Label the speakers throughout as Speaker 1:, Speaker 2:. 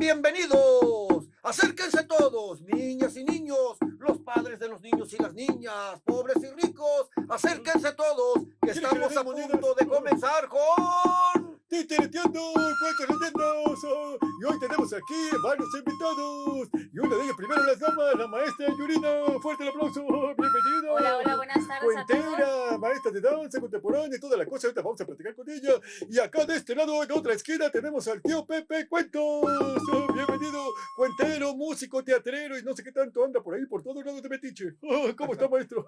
Speaker 1: bienvenidos. Acérquense todos, niñas y niños, los padres de los niños y las niñas, pobres y ricos. Acérquense todos, que estamos a punto de comenzar con...
Speaker 2: Titereteando cuentos leyendas. Y hoy tenemos aquí varios invitados. Y una de ellas, primero las damas, la maestra Yurina. Fuerte el aplauso, bienvenida.
Speaker 3: Hola, hola, buenas tardes a
Speaker 2: Cuentera,
Speaker 3: todos.
Speaker 2: maestra de danza contemporánea y toda la cosa. Ahorita vamos a platicar con ella. Y acá de este lado, en otra esquina, tenemos al tío Pepe Cuentos. Bienvenido, cuentero, músico, teatrero y no sé qué tanto anda por ahí, por todos lados de Metiche. ¿Cómo está, maestro?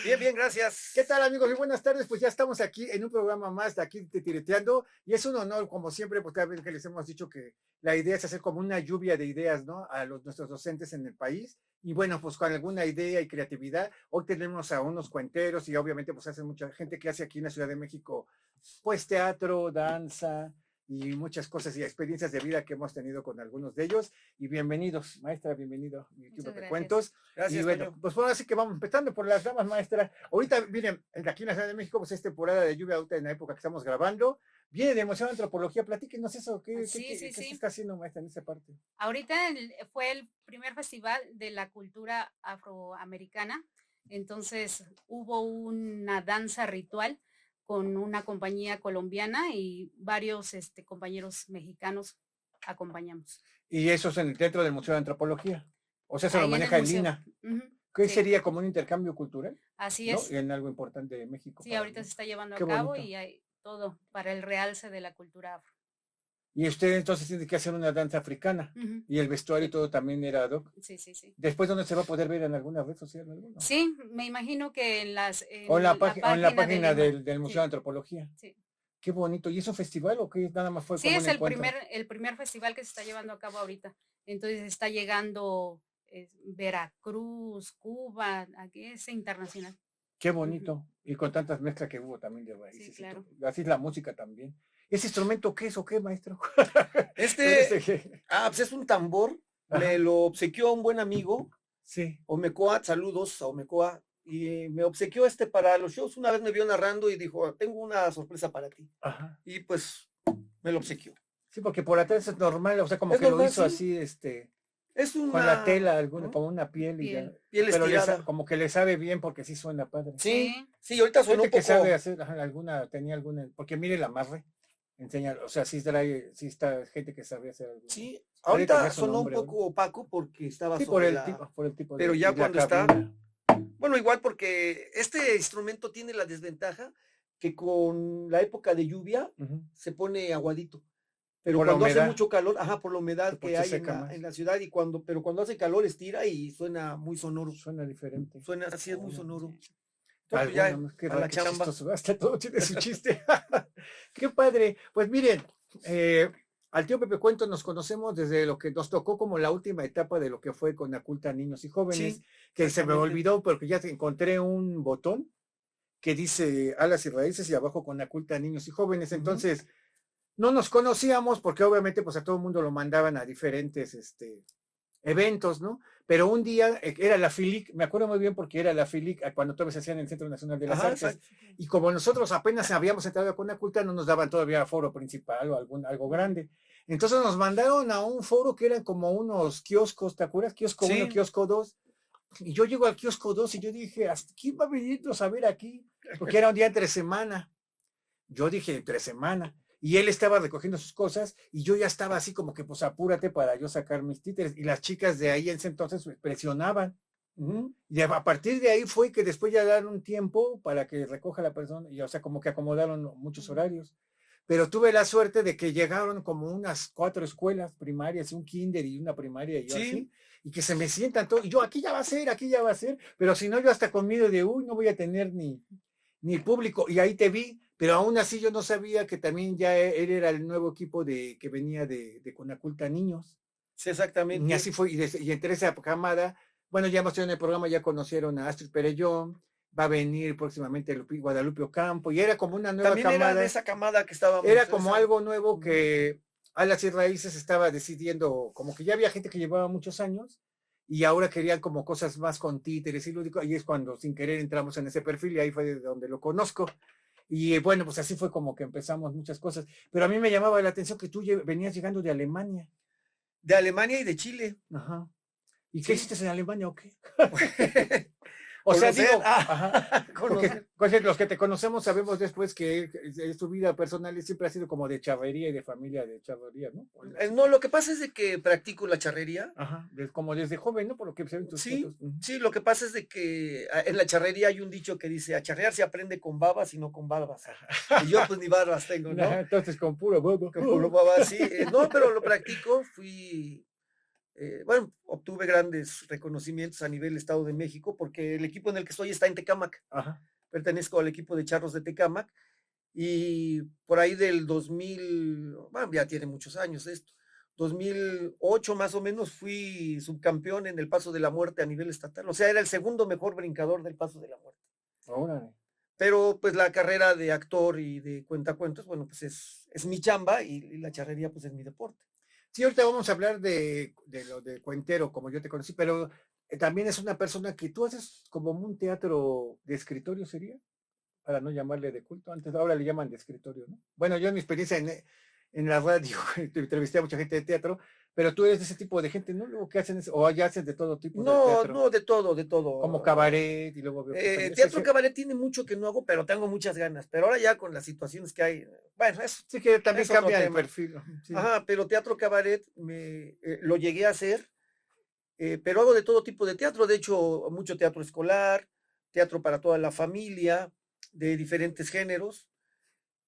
Speaker 1: Bien, bien, gracias.
Speaker 2: ¿Qué tal, amigos? Y buenas tardes. Pues ya estamos aquí en un programa más de aquí de Tireteando y es un honor, como siempre, porque cada vez que les hemos dicho que la idea es hacer como una lluvia de ideas, ¿no? A nuestros docentes en el país. Y bueno, pues con alguna idea y creatividad, hoy tenemos a unos cuenteros y obviamente pues hace mucha gente que hace aquí en la Ciudad de México, pues teatro, danza y muchas cosas y experiencias de vida que hemos tenido con algunos de ellos. Y bienvenidos, maestra, bienvenido a mi equipo de cuentos.
Speaker 1: Gracias,
Speaker 2: y bueno,
Speaker 1: Toño.
Speaker 2: pues bueno, así que vamos empezando por las damas, maestra. Ahorita, miren, aquí en la Ciudad de México, pues es temporada de lluvia ahorita en la época que estamos grabando. Viene de Museo de Antropología, platíquenos eso, ¿qué se está haciendo, maestra, en esa parte?
Speaker 3: Ahorita fue el primer festival de la cultura afroamericana, entonces hubo una danza ritual con una compañía colombiana y varios compañeros mexicanos acompañamos.
Speaker 2: Y eso es dentro del Museo de Antropología. O sea, se lo
Speaker 3: Ahí en el
Speaker 2: maneja el
Speaker 3: museo.
Speaker 2: INA.
Speaker 3: Ujú,
Speaker 2: ¿Qué
Speaker 3: sí.
Speaker 2: sería como un intercambio cultural?
Speaker 3: Así
Speaker 2: ¿No?
Speaker 3: es.
Speaker 2: En algo importante de México.
Speaker 3: Sí, ahorita se está llevando
Speaker 2: Qué
Speaker 3: a cabo
Speaker 2: bonito.
Speaker 3: y hay todo para el realce de la cultura afro.
Speaker 2: Y usted entonces tiene que hacer una danza africana.
Speaker 3: Ujú,
Speaker 2: Y el vestuario y
Speaker 3: sí.
Speaker 2: todo también era ad hoc.
Speaker 3: Sí, sí, sí.
Speaker 2: Después, ¿dónde se va a poder ver en alguna red social? ¿Alguna?
Speaker 3: Sí, me imagino que en
Speaker 2: O en la
Speaker 3: página
Speaker 2: página
Speaker 3: del IMA.
Speaker 2: del Museo
Speaker 3: Sí,
Speaker 2: de Antropología.
Speaker 3: sí.
Speaker 2: Qué bonito. ¿Y es un festival o qué? Nada más fue
Speaker 3: Sí,
Speaker 2: como
Speaker 3: es
Speaker 2: un encuentro.
Speaker 3: el primer festival que se está llevando a cabo ahorita. Entonces está llegando Veracruz, Cuba, aquí es internacional.
Speaker 2: Qué bonito. Y con tantas mezclas que hubo también de raíces.
Speaker 3: Sí, claro.
Speaker 2: Y todo. Así es la música también. ¿Ese instrumento qué es o qué, maestro?
Speaker 1: Pues es un tambor.
Speaker 2: Ajá.
Speaker 1: Me lo obsequió un buen amigo,
Speaker 2: Sí.
Speaker 1: Omecoa. Saludos a Omecoa. Y me obsequió para los shows. Una vez me vio narrando y dijo, tengo una sorpresa para ti.
Speaker 2: Ajá.
Speaker 1: Y pues me lo obsequió.
Speaker 2: Sí, porque por atrás es normal, o sea, como
Speaker 1: Es
Speaker 2: que lo
Speaker 1: normal,
Speaker 2: hizo
Speaker 1: sí.
Speaker 2: así,
Speaker 1: Es
Speaker 2: con
Speaker 1: una...
Speaker 2: la tela,
Speaker 1: ¿no?
Speaker 2: como una piel y ya.
Speaker 1: Piel
Speaker 2: Pero
Speaker 1: estirada.
Speaker 2: como que le sabe bien porque sí suena padre.
Speaker 1: Sí, sí, ahorita suena un
Speaker 2: Gente que
Speaker 1: poco...
Speaker 2: sabe hacer tenía alguna, porque mire el amarre, enseña, o sea, sí está gente que sabe hacer algo.
Speaker 1: Sí,
Speaker 2: Debe tener
Speaker 1: ahorita
Speaker 2: su
Speaker 1: sonó
Speaker 2: nombre,
Speaker 1: un poco opaco porque estaba
Speaker 2: Sí,
Speaker 1: sobre
Speaker 2: por el tipo
Speaker 1: Pero
Speaker 2: de,
Speaker 1: ya
Speaker 2: y la
Speaker 1: cuando está...
Speaker 2: cabina.
Speaker 1: Bueno, igual porque este instrumento tiene la desventaja que con la época de lluvia
Speaker 2: Ujú.
Speaker 1: se pone aguadito. Pero
Speaker 2: Por la
Speaker 1: cuando hace
Speaker 2: humedad.
Speaker 1: mucho calor, por la humedad
Speaker 2: Sí, pues
Speaker 1: que
Speaker 2: se
Speaker 1: hay
Speaker 2: seca más.
Speaker 1: en la ciudad, pero cuando hace calor estira y suena muy sonoro.
Speaker 2: Suena diferente.
Speaker 1: Suena así, es muy sonoro.
Speaker 3: Sí.
Speaker 1: Entonces, ya
Speaker 2: Qué
Speaker 1: a la
Speaker 2: qué
Speaker 1: chamba.
Speaker 2: chistoso, hasta todo tiene su chiste. Qué padre. Pues miren, al tío Pepe Cuento nos conocemos desde lo que nos tocó como la última etapa de lo que fue con Aculta Niños y Jóvenes,
Speaker 1: Sí,
Speaker 2: que se me
Speaker 1: exactamente.
Speaker 2: olvidó porque ya encontré un botón que dice Alas y Raíces y abajo con Aculta Niños y Jóvenes.
Speaker 1: Ujú.
Speaker 2: Entonces, no nos conocíamos porque obviamente pues a todo el mundo lo mandaban a diferentes eventos, ¿no? Pero un día era la FILIC, me acuerdo muy bien porque era la FILIC cuando todavía se hacía en el Centro Nacional de las
Speaker 1: Ajá,
Speaker 2: Artes,
Speaker 1: exacto.
Speaker 2: y como nosotros apenas habíamos entrado con una culta, no nos daban todavía foro principal o algo grande. Entonces nos mandaron a un foro que eran como unos kioscos, ¿te acuerdas? Kiosco
Speaker 1: Sí.
Speaker 2: 1, kiosco 2. Y yo llego al kiosco 2 y yo dije, ¿hasta quién va a venirnos a ver aquí? Porque era un día entre semana. Yo dije, entre semana. Y él estaba recogiendo sus cosas y yo ya estaba así como que, pues apúrate para yo sacar mis títeres. Y las chicas de ahí en ese entonces me presionaban. Y a partir de ahí fue que después ya daron un tiempo para que recoja la persona. Y o sea, como que acomodaron muchos horarios. Pero tuve la suerte de que llegaron como unas 4 escuelas primarias, un kinder y una primaria y yo
Speaker 1: Sí.
Speaker 2: así, y que se me sientan todos, y yo aquí ya va a ser, pero si no yo hasta con miedo de, no voy a tener ni público, y ahí te vi, pero aún así yo no sabía que también ya él era el nuevo equipo que venía de Conaculta Niños.
Speaker 1: Sí, exactamente.
Speaker 2: Y así fue, y entre esa camada, bueno, ya hemos tenido en el programa, ya conocieron a Astrid Perellón, va a venir próximamente Guadalupe Ocampo, y era como una nueva
Speaker 1: También
Speaker 2: camada.
Speaker 1: era de esa camada que estábamos.
Speaker 2: Era como algo nuevo que Alas y Raíces estaba decidiendo, como que ya había gente que llevaba muchos años, y ahora querían como cosas más con títeres y lúdico, y es cuando sin querer entramos en ese perfil, y ahí fue de donde lo conozco. Y bueno, pues así fue como que empezamos muchas cosas. Pero a mí me llamaba la atención que tú venías llegando de Alemania.
Speaker 1: de Alemania y de Chile.
Speaker 2: Ajá. ¿Y
Speaker 1: Sí.
Speaker 2: qué hiciste en Alemania o qué? O sea,
Speaker 1: Conocer,
Speaker 2: digo, ajá,
Speaker 1: conocer.
Speaker 2: porque los que te conocemos sabemos después que tu vida personal siempre ha sido como de charrería y de familia de charrería, ¿no?
Speaker 1: No, lo que pasa es de que practico la charrería.
Speaker 2: Ajá, como desde joven, ¿no? Por lo que se ven tus
Speaker 1: Sí,
Speaker 2: fotos. Ujú.
Speaker 1: sí, lo que pasa es de que en la charrería hay un dicho que dice, a charrear se aprende con babas y no con barbas. Y yo pues ni barbas tengo, ¿no?
Speaker 2: Ajá, entonces con puro bobo.
Speaker 1: Con puro babas, sí. No, pero lo practico, bueno, obtuve grandes reconocimientos a nivel Estado de México porque el equipo en el que estoy está en Tecámac.
Speaker 2: Ajá.
Speaker 1: Pertenezco al equipo de charros de Tecámac y por ahí del 2000, bueno, ya tiene muchos años esto, 2008 más o menos fui subcampeón en el Paso de la Muerte a nivel estatal, o sea, era el segundo mejor brincador del Paso de la Muerte.
Speaker 2: Órale.
Speaker 1: Pero pues la carrera de actor y de cuentacuentos, bueno, pues es mi chamba y la charrería pues es mi deporte.
Speaker 2: Sí, ahorita vamos a hablar de lo de cuentero, como yo te conocí, pero también es una persona que tú haces como un teatro de escritorio, ¿sería? Para no llamarle de culto. Antes, ahora le llaman de escritorio, ¿no? Bueno, yo en mi experiencia en la radio, entrevisté a mucha gente de teatro, pero tú eres de ese tipo de gente, ¿no? Luego, ¿qué hacen? O ya hacen de todo tipo de
Speaker 1: No,
Speaker 2: teatro.
Speaker 1: no, de todo, de todo.
Speaker 2: Como cabaret y luego veo
Speaker 1: teatro cabaret tiene mucho que no hago, pero tengo muchas ganas. Pero ahora ya con las situaciones que hay, bueno, eso.
Speaker 2: Sí, que también
Speaker 1: es otro
Speaker 2: cambia el
Speaker 1: tema.
Speaker 2: perfil. Sí.
Speaker 1: Ajá, pero teatro cabaret lo llegué a hacer, pero hago de todo tipo de teatro. De hecho, mucho teatro escolar, teatro para toda la familia, de diferentes géneros.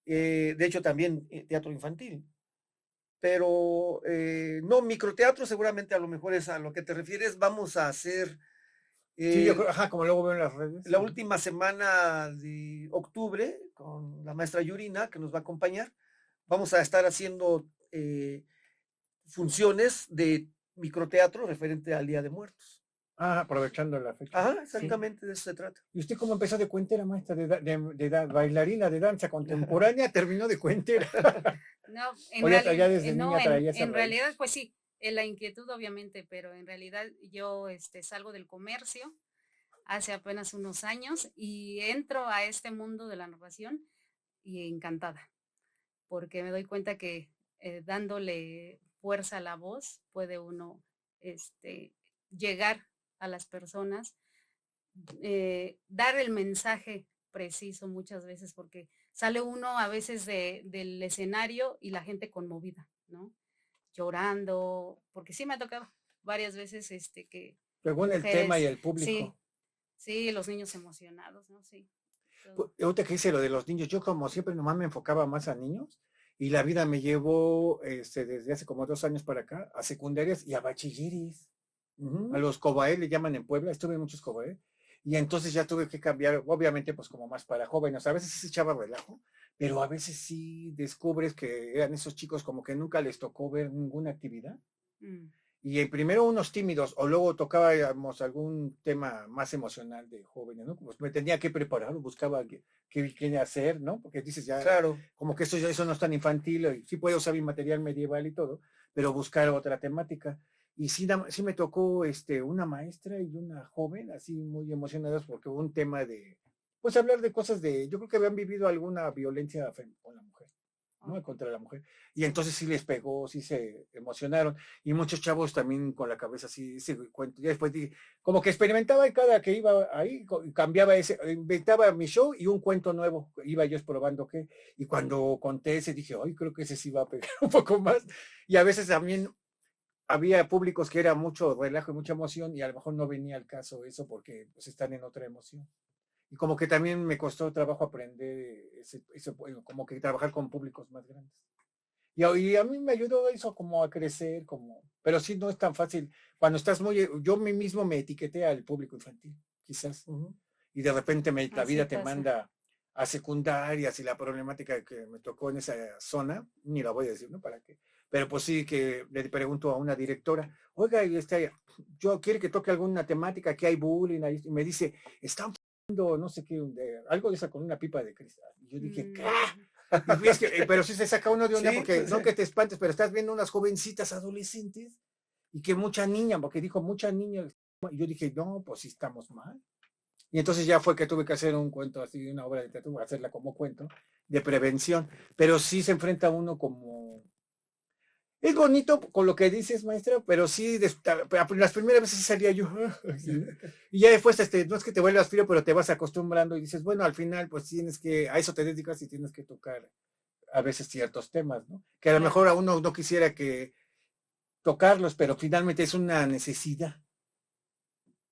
Speaker 1: De hecho, también teatro infantil. Pero no, microteatro seguramente a lo mejor es a lo que te refieres. Vamos a hacer
Speaker 2: Sí, yo creo, ajá, como luego veo en las redes.
Speaker 1: la última semana de octubre con la maestra Yurina, que nos va a acompañar. Vamos a estar haciendo funciones de microteatro referente al Día de Muertos.
Speaker 2: Ah, aprovechando la fecha.
Speaker 1: Ajá, exactamente, sí. De eso se trata.
Speaker 2: ¿Y usted cómo empezó de cuentera, maestra, bailarina de danza contemporánea, terminó de cuentera?
Speaker 3: No, en realidad, pues sí, la inquietud obviamente, pero en realidad yo salgo del comercio hace apenas unos años y entro a este mundo de la narración y encantada, porque me doy cuenta que dándole fuerza a la voz puede uno llegar a las personas, dar el mensaje preciso muchas veces, porque sale uno a veces del escenario y la gente conmovida, ¿no? Llorando, porque sí me ha tocado varias veces que
Speaker 2: según
Speaker 3: mujeres,
Speaker 2: el tema y el público.
Speaker 3: Sí, los niños emocionados, ¿no? Sí.
Speaker 2: Ahorita que hice lo de los niños, yo como siempre nomás me enfocaba más a niños y la vida me llevó desde hace como 2 años para acá a secundarias y a bachilleres. A los Cobae le llaman en Puebla, estuve en muchos Cobae, y entonces ya tuve que cambiar, obviamente pues como más para jóvenes, a veces sí se echaba relajo, pero a veces sí descubres que eran esos chicos como que nunca les tocó ver ninguna actividad, y primero unos tímidos, o luego tocábamos algún tema más emocional de jóvenes, ¿no? Pues me tenía que preparar, buscaba qué hacer, ¿no? Porque dices ya,
Speaker 1: claro,
Speaker 2: como que eso no es tan infantil, y sí puedo usar mi material medieval y todo, pero buscar otra temática. Y sí me tocó una maestra y una joven, así muy emocionadas porque hubo un tema de, pues hablar de cosas yo creo que habían vivido alguna violencia con la mujer, ¿no? Contra la mujer. Y entonces sí les pegó, sí se emocionaron. Y muchos chavos también con la cabeza así, ese cuento. Ya después dije, como que experimentaba y cada que iba ahí, cambiaba inventaba mi show y un cuento nuevo. Iba yo probando qué. Y cuando conté ese dije, ay, creo que ese sí va a pegar un poco más. Y a veces también había públicos que era mucho relajo y mucha emoción y a lo mejor no venía al caso eso porque pues están en otra emoción. Y como que también me costó trabajo aprender como que trabajar con públicos más grandes. Y a mí me ayudó eso como a crecer, pero sí no es tan fácil. Cuando estás yo mismo me etiqueté al público infantil, quizás. Y de repente la vida te manda a secundarias y la problemática que me tocó en esa zona, ni la voy a decir, ¿no? ¿Para qué? Pero pues sí que le pregunto a una directora, oiga, yo quiero que toque alguna temática, que hay bullying, y me dice, están no sé qué, algo de esa con una pipa de cristal. Y yo dije, ¿qué? Pero sí se saca uno de onda, sí, porque pues, no que te espantes, pero estás viendo unas jovencitas adolescentes y que mucha niña, porque dijo mucha niña, y yo dije, no, pues sí estamos mal. Y entonces ya fue que tuve que hacer un cuento así, una obra de teatro, hacerla como cuento de prevención, pero sí se enfrenta uno como Es bonito con lo que dices, maestra, pero sí, las primeras veces sí salía yo. Y ya después, no es que te vuelvas frío, pero te vas acostumbrando y dices, bueno, al final, pues tienes que, a eso te dedicas y tienes que tocar a veces ciertos temas, ¿no? Que a lo mejor a uno no quisiera que tocarlos, pero finalmente es una necesidad,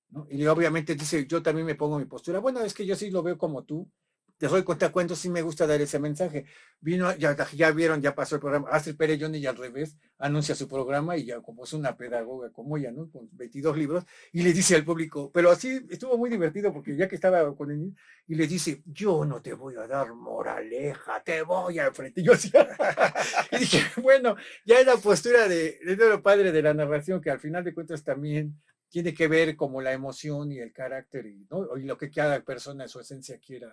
Speaker 2: ¿no? Y obviamente dice, yo también me pongo mi postura. Bueno, es que yo sí lo veo como tú. Te doy cuenta cuentos, sí me gusta dar ese mensaje. Ya vieron, ya pasó el programa. Astrid Pérez Johnny y al revés, anuncia su programa y ya como es una pedagoga como ella, ¿no? Con 22 libros, y le dice al público, pero así estuvo muy divertido porque ya que estaba con él, y le dice, yo no te voy a dar moraleja, te voy al frente. Y yo así, y dije, bueno, ya es la postura de lo padre de la narración, que al final de cuentas también tiene que ver como la emoción y el carácter, ¿no? Y lo que cada persona en su esencia quiera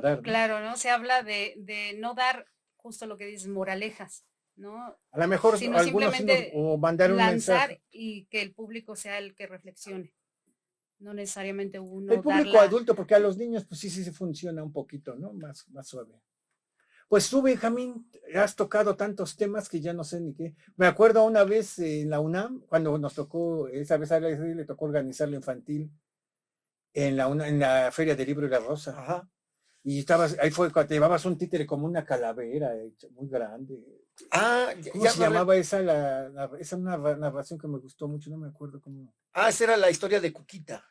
Speaker 2: dar, ¿no?
Speaker 3: Claro, ¿no? Se habla de no dar justo lo que dices, moralejas, ¿no?
Speaker 2: A lo mejor
Speaker 3: sino
Speaker 2: algunos
Speaker 3: simplemente
Speaker 2: o mandar un
Speaker 3: lanzar
Speaker 2: mensaje.
Speaker 3: y que el público sea el que reflexione. No necesariamente uno
Speaker 2: El público adulto, porque a los niños pues sí funciona un poquito, ¿no? Más suave. Pues tú, Benjamín, has tocado tantos temas que ya no sé ni qué. Me acuerdo una vez en la UNAM, cuando nos tocó, esa vez a le tocó organizar la infantil en la Feria del Libro y la Rosa.
Speaker 1: Ajá.
Speaker 2: Y ahí fue cuando te llevabas un títere como una calavera, muy grande.
Speaker 1: Ah,
Speaker 2: ¿Cómo se llamaba esa? Esa una narración que me gustó mucho, no me acuerdo cómo.
Speaker 1: Ah, esa era la historia de Cuquita.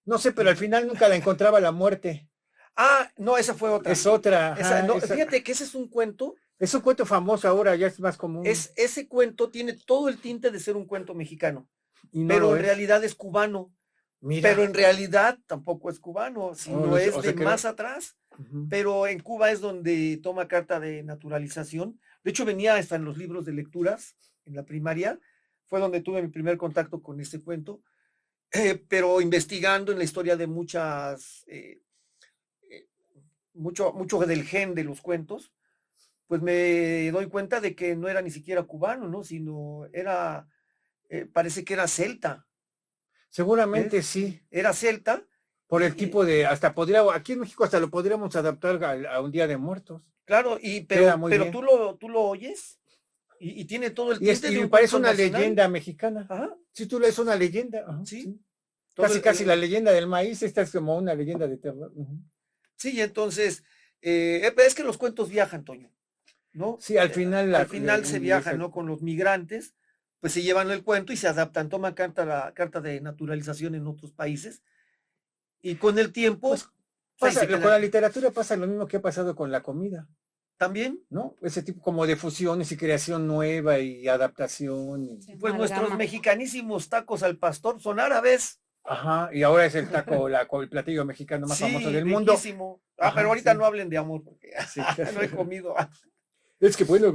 Speaker 2: No sé, pero al final nunca la encontraba la muerte.
Speaker 1: Ah, no, esa fue otra.
Speaker 2: Es otra. Ajá,
Speaker 1: no, fíjate que ese es un cuento.
Speaker 2: Es un cuento famoso ahora, ya es más común.
Speaker 1: Ese cuento tiene todo el tinte de ser un cuento mexicano,
Speaker 2: no
Speaker 1: pero en realidad es cubano. Mira. Pero en realidad tampoco es cubano, sino es de más atrás. Pero en Cuba es donde toma carta de naturalización. De hecho, venía hasta en los libros de lecturas, en la primaria. Fue donde tuve mi primer contacto con este cuento. Pero investigando en la historia de mucho del gen de los cuentos, pues me doy cuenta de que no era ni siquiera cubano, ¿no? Sino parece que era celta.
Speaker 2: Seguramente sí.
Speaker 1: Era celta.
Speaker 2: Por el tipo de, aquí en México hasta lo podríamos adaptar a un Día de Muertos.
Speaker 1: Claro, pero tú lo oyes y tiene todo el
Speaker 2: tinte de un parece una nacional. Leyenda mexicana. Ajá. Si tú lees una leyenda. Ajá, sí. Casi la leyenda del maíz, esta es como una leyenda de terror.
Speaker 1: Sí, entonces, es que los cuentos viajan, Toño, ¿no?
Speaker 2: Sí, al final.
Speaker 1: Se viajan, ¿no? Con los migrantes, pues se llevan el cuento y se adaptan, toman carta de naturalización en otros países. Y con el tiempo.
Speaker 2: Pues, con la literatura pasa lo mismo que ha pasado con la comida.
Speaker 1: También.
Speaker 2: ¿No? Ese tipo como de fusiones y creación nueva y adaptación.
Speaker 1: Pues nuestros mexicanísimos tacos al pastor son árabes.
Speaker 2: Ajá, y ahora es el taco, el platillo mexicano más famoso del mundo.
Speaker 1: Riquísimo. Pero ahorita no hablen de amor, porque no he comido.
Speaker 2: Es que bueno,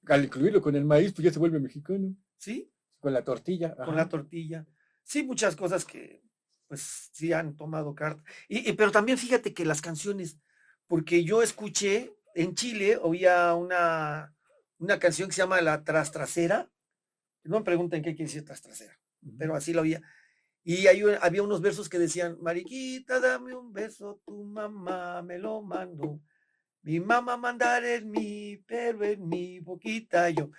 Speaker 2: al incluirlo con el maíz, pues ya se vuelve mexicano.
Speaker 1: Sí.
Speaker 2: Con la tortilla.
Speaker 1: Con la tortilla. Sí, muchas cosas que pues sí han tomado carta. Pero también fíjate que las canciones, porque yo escuché, en Chile oía una canción que se llama La Trastrasera. No me pregunten qué quiere decir Trastrasera, pero así la oía. Y había unos versos que decían, Mariquita, dame un beso, tu mamá me lo mandó. Mi mamá mandar en mí, pero en mi boquita yo.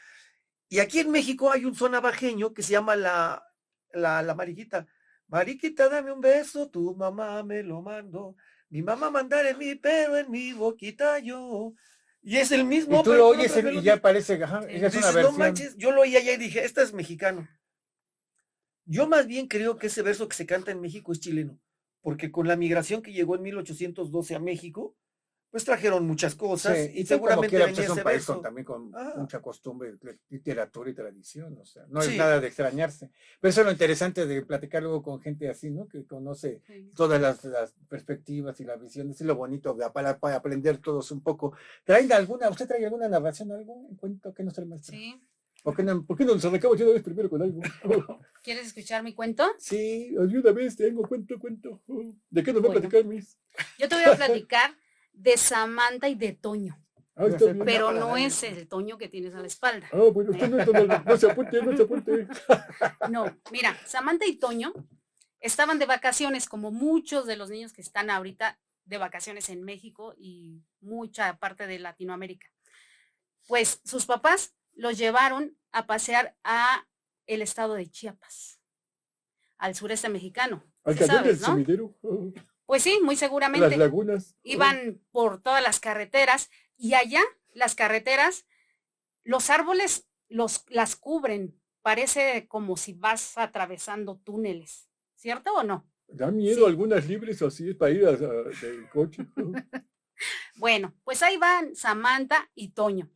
Speaker 1: Y aquí en México hay un son navajeño que se llama la Mariquita. Mariquita, dame un beso, tu mamá me lo mandó. Mi mamá mandar en mí, pero en mi boquita yo. Y es el mismo.
Speaker 2: Y tú lo oyes y ya parece, ajá, es una versión.
Speaker 1: No manches, yo lo oí allá y dije, esta es mexicano. Yo más bien creo que ese verso que se canta en México es chileno, porque con la migración que llegó en 1812 a México, pues trajeron muchas cosas, sí, y seguramente venía
Speaker 2: es un país también con mucha costumbre, literatura y tradición, o sea, no es nada de extrañarse. Pero eso es lo interesante de platicar luego con gente así, ¿no? Que conoce todas las perspectivas y las visiones, es lo bonito para aprender todos un poco. ¿Usted trae alguna narración, un cuento que nos trae maestra?
Speaker 3: Sí.
Speaker 2: ¿Por qué no nos arrancamos una vez primero con algo?
Speaker 3: ¿Quieres escuchar mi cuento?
Speaker 2: Sí, ayúdame, tengo cuento. ¿De qué nos va a platicar, Miss?
Speaker 3: Yo te voy a platicar de Samantha y de Toño. Pero no es el Toño que tienes a la espalda.
Speaker 2: Bueno, usted no se apunte.
Speaker 3: No, mira, Samantha y Toño estaban de vacaciones, como muchos de los niños que están ahorita de vacaciones en México y mucha parte de Latinoamérica. Pues sus papás los llevaron a pasear a el estado de Chiapas, al sureste mexicano.
Speaker 2: Al
Speaker 3: ¿Sí
Speaker 2: canal
Speaker 3: sabes,
Speaker 2: del
Speaker 3: no?
Speaker 2: sumidero.
Speaker 3: Pues sí, muy
Speaker 2: Las
Speaker 3: seguramente.
Speaker 2: lagunas.
Speaker 3: Iban por todas las carreteras y allá las carreteras, los árboles las cubren. Parece como si vas atravesando túneles, ¿cierto o no?
Speaker 2: Da miedo
Speaker 3: Sí.
Speaker 2: algunas libres así para ir del coche.
Speaker 3: Bueno, pues ahí van Samantha y Toño.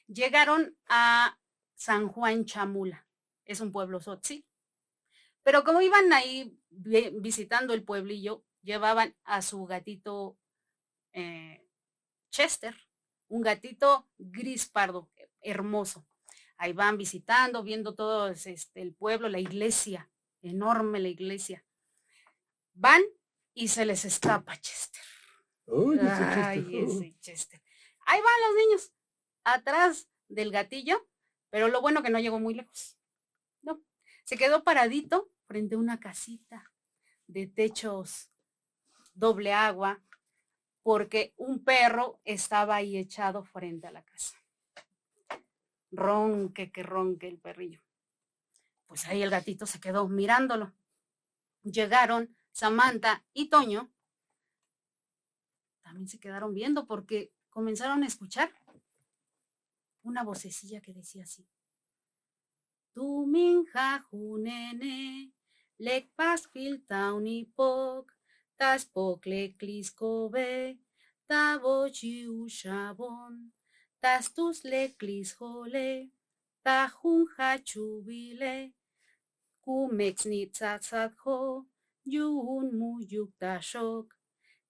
Speaker 3: Llegaron a San Juan Chamula, es un pueblo tzotzil. Pero como iban ahí visitando el pueblillo, llevaban a su gatito Chester, un gatito gris pardo, hermoso. Ahí van visitando, viendo todo el pueblo, la iglesia, enorme la iglesia. Van y se les escapa Chester.
Speaker 2: Ay,
Speaker 3: ese Chester. Ahí van los niños, atrás del gatillo, pero lo bueno que no llegó muy lejos. No, se quedó paradito frente a una casita de techos doble agua, porque un perro estaba ahí echado frente a la casa. Ronque, que ronque el perrillo. Pues ahí el gatito se quedó mirándolo. Llegaron Samantha y Toño. También se quedaron viendo porque comenzaron a escuchar una vocecilla que decía así. Tu minja junene, lek paspil taunipok, tas pokle kliskobe, tabochi ushabon, tas tus leklis jole, tajunja chubile, kumex nitzatzatjo, yun muyuk tashok,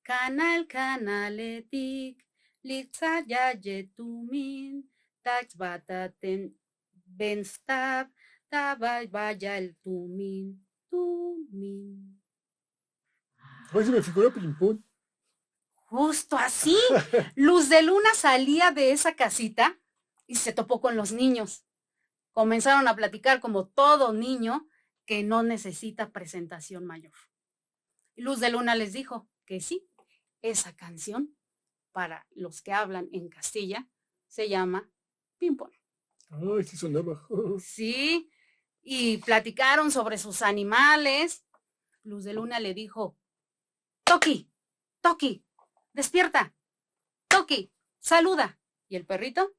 Speaker 3: kanaletik, liktzayayetumin, taxbataten benstab, vaya el tumin.
Speaker 2: Ay, se me figura Pimpón.
Speaker 3: Justo así. Luz de Luna salía de esa casita y se topó con los niños. Comenzaron a platicar como todo niño que no necesita presentación mayor. Y Luz de Luna les dijo que sí, esa canción para los que hablan en Castilla se llama Pimpón.
Speaker 2: Ay, sí sonaba.
Speaker 3: Sí, y platicaron sobre sus animales. Luz de Luna le dijo, Toki, Toki, despierta, Toki, saluda. Y el perrito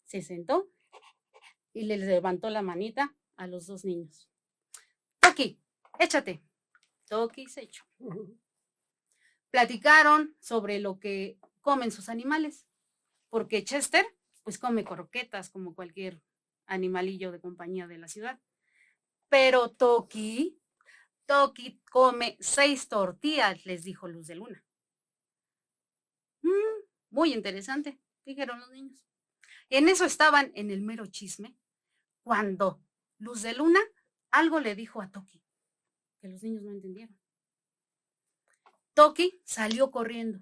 Speaker 3: se sentó y le levantó la manita a los dos niños. Toki, échate. Toki se echó. Platicaron sobre lo que comen sus animales, porque Chester pues come croquetas como cualquier animalillo de compañía de la ciudad. Pero Toki come 6 tortillas, les dijo Luz de Luna. Muy interesante, dijeron los niños. En eso estaban en el mero chisme, cuando Luz de Luna algo le dijo a Toki, que los niños no entendieron. Toki salió corriendo.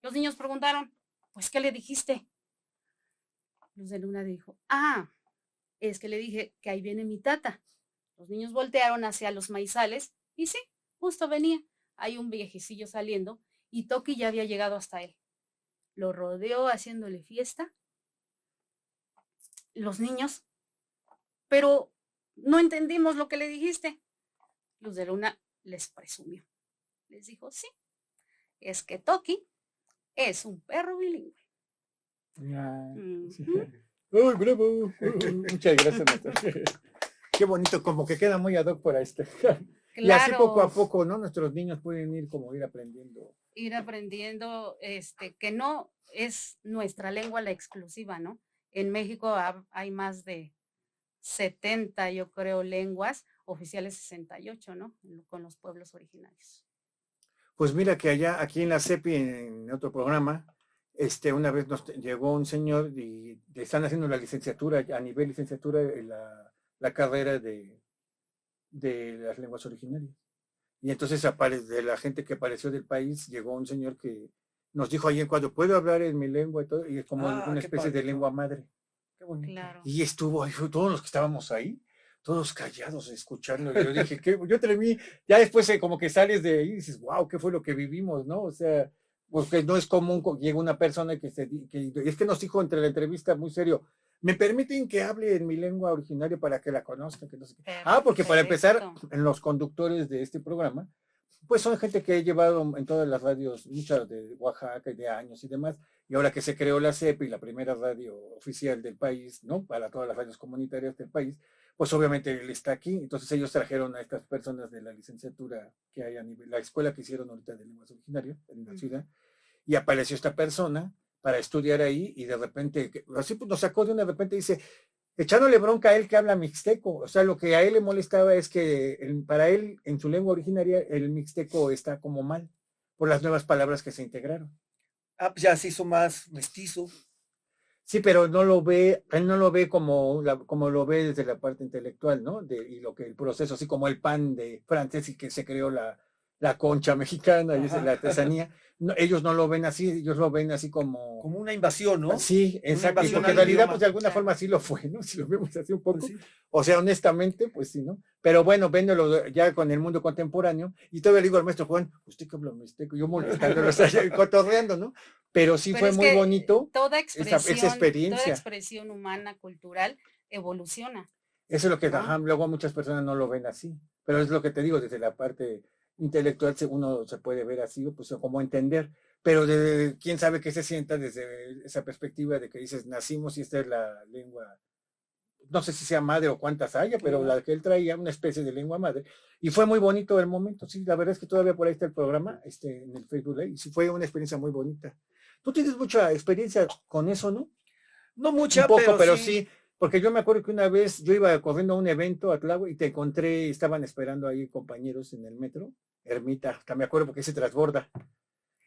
Speaker 3: Los niños preguntaron, pues, ¿qué le dijiste? Luz de Luna dijo, es que le dije que ahí viene mi tata. Los niños voltearon hacia los maizales y sí, justo venía. Hay un viejecillo saliendo y Toki ya había llegado hasta él. Lo rodeó haciéndole fiesta. Los niños, pero no entendimos lo que le dijiste. Luz de Luna les presumió. Les dijo, sí, es que Toki es un perro bilingüe.
Speaker 2: Sí. ¡Ay, bravo! Muchas gracias, Natalia. Qué bonito, como que queda muy ad hoc para este. Claro. Y así poco a poco, ¿no? Nuestros niños pueden ir aprendiendo.
Speaker 3: Ir aprendiendo, que no es nuestra lengua la exclusiva, ¿no? En México hay más de 70, yo creo, lenguas, oficiales 68, ¿no? Con los pueblos originarios.
Speaker 2: Pues mira que allá, aquí en la CEPI, en otro programa, una vez nos llegó un señor y le están haciendo la licenciatura, a nivel licenciatura, la carrera de las lenguas originarias. Y entonces de la gente que apareció del país, llegó un señor que nos dijo ahí en cuadro, ¿puedo hablar en mi lengua? Y todo, y es como una especie de lengua madre.
Speaker 1: Qué bonito.
Speaker 3: Claro.
Speaker 2: Y estuvo ahí, todos los que estábamos ahí, todos callados escuchando. Yo dije, yo terminé, ya después como que sales de ahí y dices, wow, ¿qué fue lo que vivimos? ¿No? O sea, porque no es común, llega una persona que es que nos dijo entre la entrevista muy serio, ¿Me permiten que hable en mi lengua originaria para que la conozcan? Que no sé qué? Porque para empezar,
Speaker 3: Perfecto.
Speaker 2: en los conductores de este programa, pues son gente que he llevado en todas las radios, muchas de Oaxaca y de años y demás, y ahora que se creó la CEP y la primera radio oficial del país, ¿no? Para todas las radios comunitarias del país, pues obviamente él está aquí, entonces ellos trajeron a estas personas de la licenciatura que hay a nivel, la escuela que hicieron ahorita de lenguas originarias en la ciudad, y apareció esta persona para estudiar ahí y de repente, así pues nos sacó de repente dice, echándole bronca a él que habla mixteco, o sea, lo que a él le molestaba es que para él, en su lengua originaria, el mixteco está como mal, por las nuevas palabras que se integraron.
Speaker 1: Pues ya se hizo más mestizo.
Speaker 2: Sí, pero no lo ve, él no lo ve como lo ve desde la parte intelectual, ¿no? Y lo que el proceso, así como el pan de francés y que se creó la concha mexicana y la artesanía, no, ellos no lo ven así, ellos lo ven así como
Speaker 1: una invasión, ¿no?
Speaker 2: Sí, exacto,
Speaker 1: invasión
Speaker 2: porque en
Speaker 1: al
Speaker 2: realidad,
Speaker 1: idioma.
Speaker 2: pues de alguna forma sí lo fue, ¿no? Si lo vemos así un poco.
Speaker 1: Pues sí.
Speaker 2: O sea, honestamente, pues sí, ¿no? Pero bueno, véndolo ya con el mundo contemporáneo, y todavía le digo al maestro Juan, usted que habla mixteco, yo molestándolo, cotorreando, ¿no? Pero sí
Speaker 3: Pero
Speaker 2: fue
Speaker 3: es
Speaker 2: muy
Speaker 3: que
Speaker 2: bonito
Speaker 3: toda
Speaker 2: esa
Speaker 3: expresión
Speaker 2: experiencia.
Speaker 3: humana, cultural, evoluciona,
Speaker 2: Eso es lo que,
Speaker 3: ¿no?
Speaker 2: ajá, luego muchas personas no lo ven así, pero es lo que te digo, desde la parte intelectual uno se puede ver así, pues como entender, pero quién sabe qué se sienta desde esa perspectiva de que dices, nacimos y esta es la lengua, no sé si sea madre o cuántas haya, pero la que él traía, una especie de lengua madre, y fue muy bonito el momento, sí, la verdad es que todavía por ahí está el programa, en el Facebook Live, y sí fue una experiencia muy bonita. Tú tienes mucha experiencia con eso, ¿no?
Speaker 1: No mucha,
Speaker 2: Un poco, pero sí, porque yo me acuerdo que una vez yo iba corriendo a un evento a Tláhuac y te encontré, estaban esperando ahí compañeros en el metro, Ermita, hasta me acuerdo porque se transborda.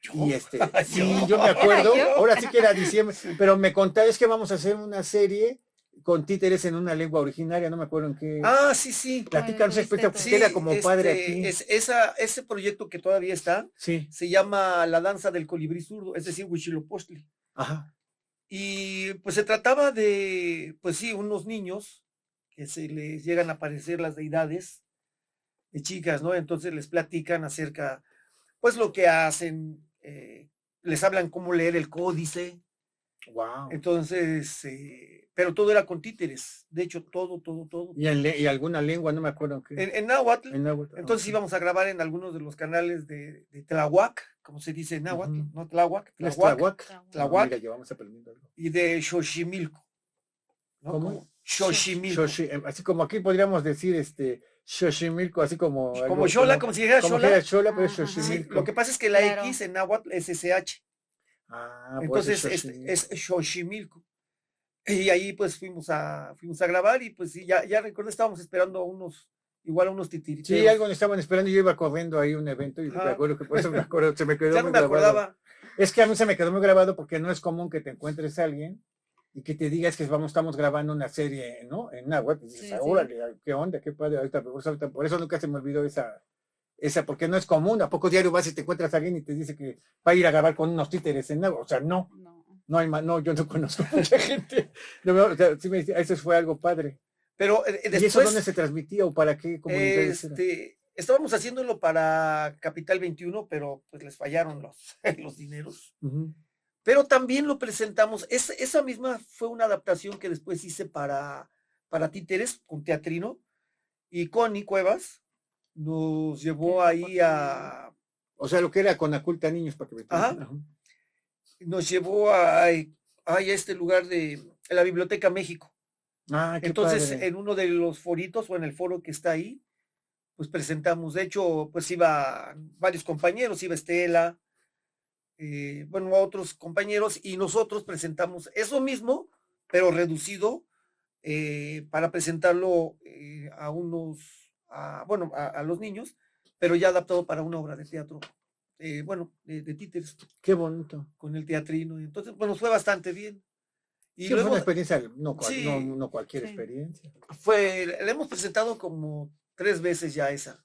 Speaker 1: ¿Yo?
Speaker 2: Y sí, yo me acuerdo, ahora sí que era diciembre, pero me contaste, es que vamos a hacer una serie con títeres en una lengua originaria, no me acuerdo en qué.
Speaker 1: Sí.
Speaker 2: Platícanos experta,
Speaker 1: Sí,
Speaker 2: queda como padre aquí.
Speaker 1: Ese proyecto que todavía está,
Speaker 2: sí.
Speaker 1: Se llama La Danza del Colibrí Zurdo, es decir, Huitzilopochtli.
Speaker 2: Ajá.
Speaker 1: Y pues se trataba de, pues sí, unos niños que se les llegan a aparecer las deidades de chicas, ¿no? Entonces les platican acerca, pues lo que hacen, les hablan cómo leer el códice.
Speaker 2: Wow.
Speaker 1: Entonces, pero todo era con títeres, de hecho, todo.
Speaker 2: Y alguna lengua, no me acuerdo qué.
Speaker 1: En náhuatl.
Speaker 2: náhuatl.
Speaker 1: Entonces íbamos a grabar en algunos de los canales de Tláhuac, como se dice en náhuatl, no Tláhuac,
Speaker 2: Tláhuac.
Speaker 1: Tláhuac,
Speaker 2: mira, llevamos aprendiendo algo.
Speaker 1: y de Xochimilco, ¿no?
Speaker 2: ¿Cómo?
Speaker 1: Xochimilco.
Speaker 2: Así como aquí podríamos decir Xochimilco, así como
Speaker 1: como Xola, como si dijera Xola.
Speaker 2: Xola, pero es Xochimilco.
Speaker 1: Sí, lo que pasa es que la X en náhuatl es SH. Entonces es Xochimilco. Y ahí pues fuimos a grabar y pues sí, ya recuerdo, estábamos esperando a unos titiriteros.
Speaker 2: Sí, algo estaban esperando, yo iba corriendo ahí a un evento y me acuerdo que por eso me acuerdo, se me quedó
Speaker 1: ya
Speaker 2: muy
Speaker 1: no me
Speaker 2: grabado.
Speaker 1: Acordaba.
Speaker 2: Es que a mí se me quedó muy grabado porque no es común que te encuentres a alguien y que te digas que estamos grabando una serie, ¿no? En náhuatl, y dices, órale, qué onda, qué padre, ahorita, por eso nunca se me olvidó esa, porque no es común, ¿a poco diario vas y te encuentras a alguien y te dice que va a ir a grabar con unos títeres en náhuatl? O sea, no hay más, yo no conozco mucha gente. O sea, sí eso fue algo padre.
Speaker 1: Pero después,
Speaker 2: ¿y eso dónde se transmitía o para qué comunidades
Speaker 1: estábamos haciéndolo para Capital 21, pero pues les fallaron los dineros. Pero también lo presentamos, esa misma fue una adaptación que después hice para títeres con teatrino, y Connie Cuevas nos llevó ahí a...
Speaker 2: O sea, lo que era Conaculta Niños, para que me entiendan.
Speaker 1: Nos llevó a este lugar de la Biblioteca México. Entonces,
Speaker 2: padre.
Speaker 1: En uno de los foritos o en el foro que está ahí, pues presentamos, de hecho, pues iba varios compañeros, iba Estela, otros compañeros, y nosotros presentamos eso mismo, pero reducido, para presentarlo a los niños, pero ya adaptado para una obra de teatro. De títeres.
Speaker 2: Qué bonito.
Speaker 1: Con el teatrino. Entonces, nos fue bastante bien.
Speaker 2: Y sí, fue una experiencia, no cualquier experiencia.
Speaker 1: Le hemos presentado como 3 veces ya esa.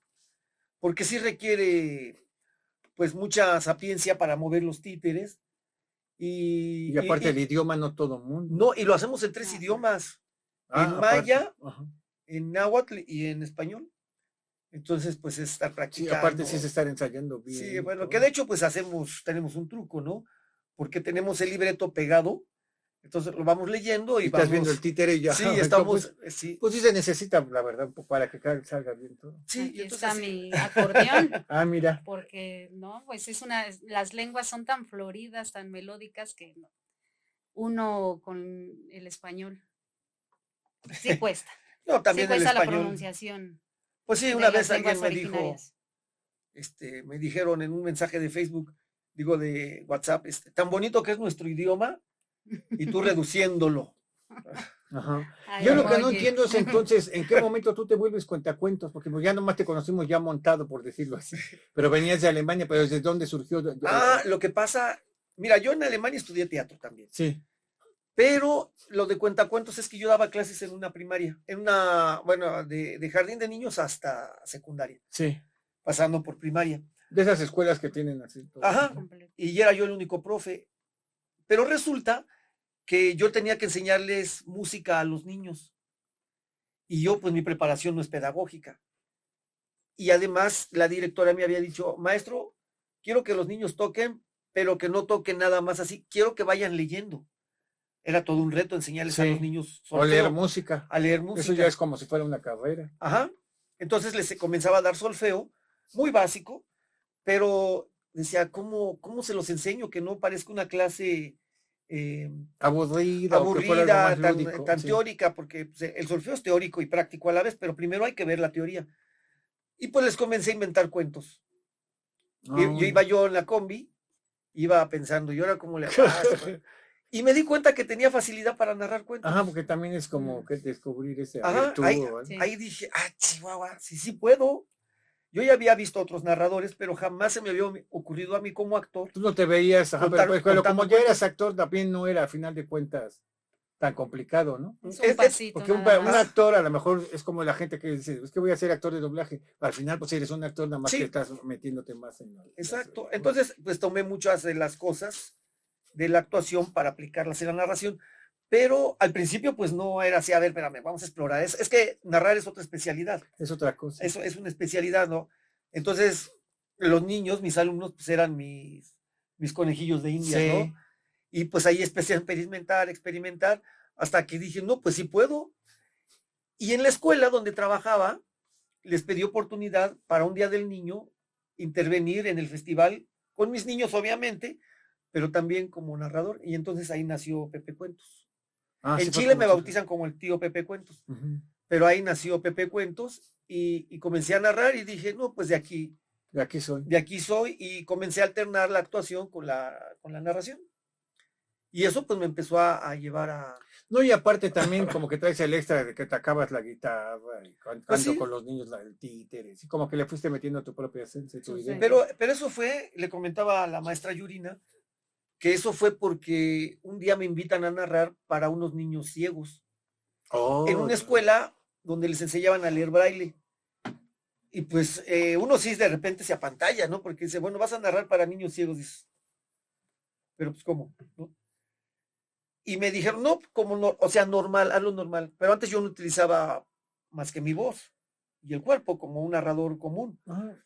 Speaker 1: Porque sí requiere, pues, mucha sapiencia para mover los títeres.
Speaker 2: Y aparte el idioma no todo mundo.
Speaker 1: No, y lo hacemos en 3 idiomas. En maya, en náhuatl y en español. Entonces, pues es estar practicando.
Speaker 2: Sí, aparte sí es estar ensayando bien.
Speaker 1: Sí, bueno, que de hecho, pues tenemos un truco, ¿no? Porque tenemos el libreto pegado, Entonces lo vamos leyendo y
Speaker 2: estás
Speaker 1: vamos.
Speaker 2: viendo el títere y ya.
Speaker 1: Sí, estamos. Sí.
Speaker 2: Pues sí se necesita, la verdad, para que salga bien todo.
Speaker 1: Sí,
Speaker 3: Aquí
Speaker 1: entonces,
Speaker 3: está mi acordeón,
Speaker 2: Mira.
Speaker 3: porque no, pues las lenguas son tan floridas, tan melódicas que uno con el español sí cuesta.
Speaker 1: no, también
Speaker 3: Sí cuesta
Speaker 1: el
Speaker 3: la
Speaker 1: español.
Speaker 3: pronunciación.
Speaker 1: Pues sí,
Speaker 3: De
Speaker 1: una
Speaker 3: las
Speaker 1: vez alguien
Speaker 3: lenguas
Speaker 1: me dijo,
Speaker 3: originarias.
Speaker 1: me dijeron en un mensaje de Facebook, digo de WhatsApp, tan bonito que es nuestro idioma y tú reduciéndolo.
Speaker 2: Ajá.
Speaker 3: Ay,
Speaker 2: Yo lo que no
Speaker 3: oye.
Speaker 2: entiendo es entonces, ¿en qué momento tú te vuelves cuentacuentos? Porque pues ya nomás te conocimos ya montado, por decirlo así. Pero venías de Alemania, pero ¿desde dónde surgió?
Speaker 1: Lo que pasa, mira, yo en Alemania estudié teatro también.
Speaker 2: Sí.
Speaker 1: Pero lo de cuentacuentos es que yo daba clases en una primaria, bueno, de jardín de niños hasta secundaria,
Speaker 2: Sí.
Speaker 1: pasando por primaria.
Speaker 2: De esas escuelas que tienen así. Todo.
Speaker 1: Ajá. Y era yo el único profe. Pero resulta que yo tenía que enseñarles música a los niños. Y yo, pues mi preparación no es pedagógica. Y además la directora me había dicho, maestro, quiero que los niños toquen, pero que no toquen nada más así, quiero que vayan leyendo. Era todo un reto enseñarles a los niños
Speaker 2: solfeo, a leer música.
Speaker 1: A leer música.
Speaker 2: Eso ya es como si fuera una carrera.
Speaker 1: Ajá. Entonces les comenzaba a dar solfeo, muy básico, pero decía, ¿cómo se los enseño? Que no parezca una clase
Speaker 2: aburrida,
Speaker 1: tan teórica, porque pues, el solfeo es teórico y práctico a la vez, pero primero hay que ver la teoría. Y pues les comencé a inventar cuentos. Yo iba en la combi, iba pensando, ¿y ahora cómo le hago? Y me di cuenta que tenía facilidad para narrar cuentos.
Speaker 2: Ajá, porque también es como que descubrir ese
Speaker 1: ahí dije, chihuahua, sí puedo. Yo ya había visto otros narradores, pero jamás se me había ocurrido a mí como actor.
Speaker 2: Tú no te veías, pero como ya eras actor, también no era, a final de cuentas, tan complicado, ¿no?
Speaker 3: Porque
Speaker 2: un actor a lo mejor es como la gente que dice, es que voy a ser actor de doblaje. Al final, pues eres un actor, nada más que estás metiéndote más en...
Speaker 1: Exacto. Entonces, pues tomé muchas de las cosas de la actuación para aplicarlas en la narración. Pero al principio, pues no era así, a ver, espérame, vamos a explorar. Es que narrar es otra especialidad.
Speaker 2: Es otra cosa.
Speaker 1: Eso es una especialidad, ¿no? Entonces, los niños, mis alumnos, pues eran mis conejillos de India, ¿no? Y pues ahí empecé a experimentar, hasta que dije, no, pues sí puedo. Y en la escuela donde trabajaba, les pedí oportunidad para un día del niño intervenir en el festival, con mis niños, obviamente, pero también como narrador. Y entonces ahí nació Pepe Cuentos. En Chile me bautizan como el tío Pepe Cuentos, pero ahí nació Pepe Cuentos y comencé a narrar y dije, no, pues de aquí soy, y comencé a alternar la actuación con la narración. Y eso pues me empezó a llevar a...
Speaker 2: No, y aparte también como que traes el extra de que te acabas la guitarra y cantando con los niños el títere, así como que le fuiste metiendo tu propia esencia, tu idea.
Speaker 1: Pero eso fue, le comentaba a la maestra Yurina, que eso fue porque un día me invitan a narrar para unos niños ciegos en una escuela donde les enseñaban a leer braille. Y pues uno sí de repente se apantalla, ¿no? Porque dice, bueno, vas a narrar para niños ciegos. Dices, pero pues ¿cómo? ¿No? Y me dijeron, no, como no, o sea, normal, hazlo normal. Pero antes yo no utilizaba más que mi voz y el cuerpo como un narrador común.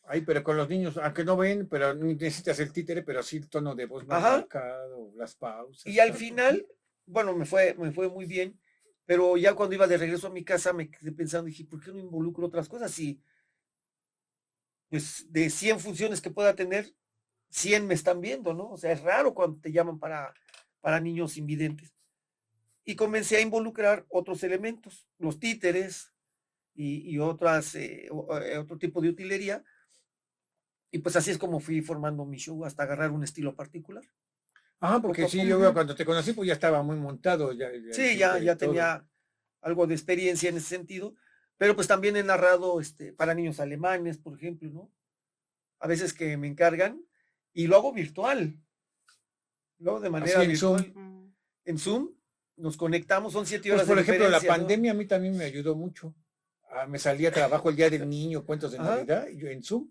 Speaker 2: Ay, pero con los niños, aunque no ven, pero necesitas el títere, pero sí el tono de voz más marcado, las pausas.
Speaker 1: Y al final, bueno, me fue muy bien, pero ya cuando iba de regreso a mi casa me quedé pensando, dije, ¿por qué no involucro otras cosas? Y pues de 100 funciones que pueda tener, 100 me están viendo, ¿no? O sea, es raro cuando te llaman para niños invidentes. Y comencé a involucrar otros elementos, los títeres y otras, otro tipo de utilería. Y pues así es como fui formando mi show hasta agarrar un estilo particular.
Speaker 2: Porque sí, yo cuando te conocí pues ya estaba muy montado.
Speaker 1: Ya tenía algo de experiencia en ese sentido, pero pues también he narrado para niños alemanes, por ejemplo, ¿no? A veces que me encargan y lo hago virtual. Luego de manera virtual. En Zoom nos conectamos, son 7 horas.
Speaker 2: Pues, por ejemplo, la pandemia a mí también me ayudó mucho. Me salía trabajo el día del niño, cuentos de Navidad, y yo en Zoom.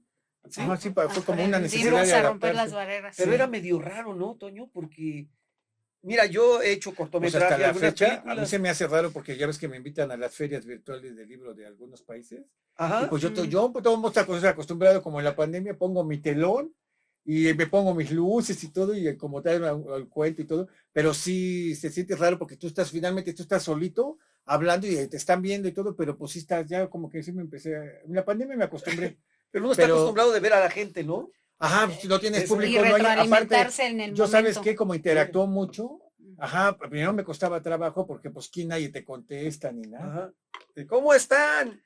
Speaker 1: Sí,
Speaker 2: fue como una necesidad de
Speaker 3: romper las barreras.
Speaker 1: Pero era medio raro, ¿no, Toño? Porque, mira, yo he hecho cortometraje.
Speaker 2: Hasta la fecha, a mí se me hace raro porque ya ves que me invitan a las ferias virtuales de libro de algunos países. Y pues yo todo el mundo está acostumbrado, como en la pandemia, pongo mi telón, y me pongo mis luces y todo, y como tal el cuento y todo, pero sí se siente raro porque finalmente tú estás solito hablando y te están viendo y todo, pero pues sí estás ya como que sí en la pandemia me acostumbré,
Speaker 1: Pero uno está
Speaker 2: pero,
Speaker 1: acostumbrado de ver a la gente, ¿no?
Speaker 2: ajá, pues, si no tienes
Speaker 1: Eso
Speaker 3: Y
Speaker 2: público, no hay, aparte,
Speaker 3: retroalimentarse en el
Speaker 2: yo sabes
Speaker 3: momento.
Speaker 2: que como interactuó mucho, ajá, primero me costaba trabajo porque pues aquí nadie te contesta ni nada,
Speaker 1: Ajá. ¿Cómo están?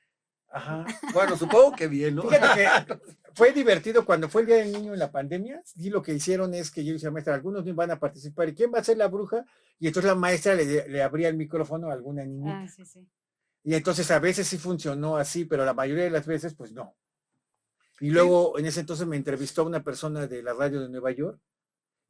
Speaker 2: ajá.
Speaker 1: Bueno, supongo que bien, ¿no?
Speaker 2: Fíjate que fue divertido cuando fue el Día del Niño en la pandemia. Y lo que hicieron es que yo decía, maestra, algunos niños van a participar. ¿Y quién va a ser la bruja? Y entonces la maestra le abría el micrófono a alguna niñita.
Speaker 3: Sí, sí.
Speaker 2: Y entonces a veces sí funcionó así, pero la mayoría de las veces, pues no. Y
Speaker 1: Sí.
Speaker 2: luego en ese entonces me entrevistó a una persona de la radio de Nueva York.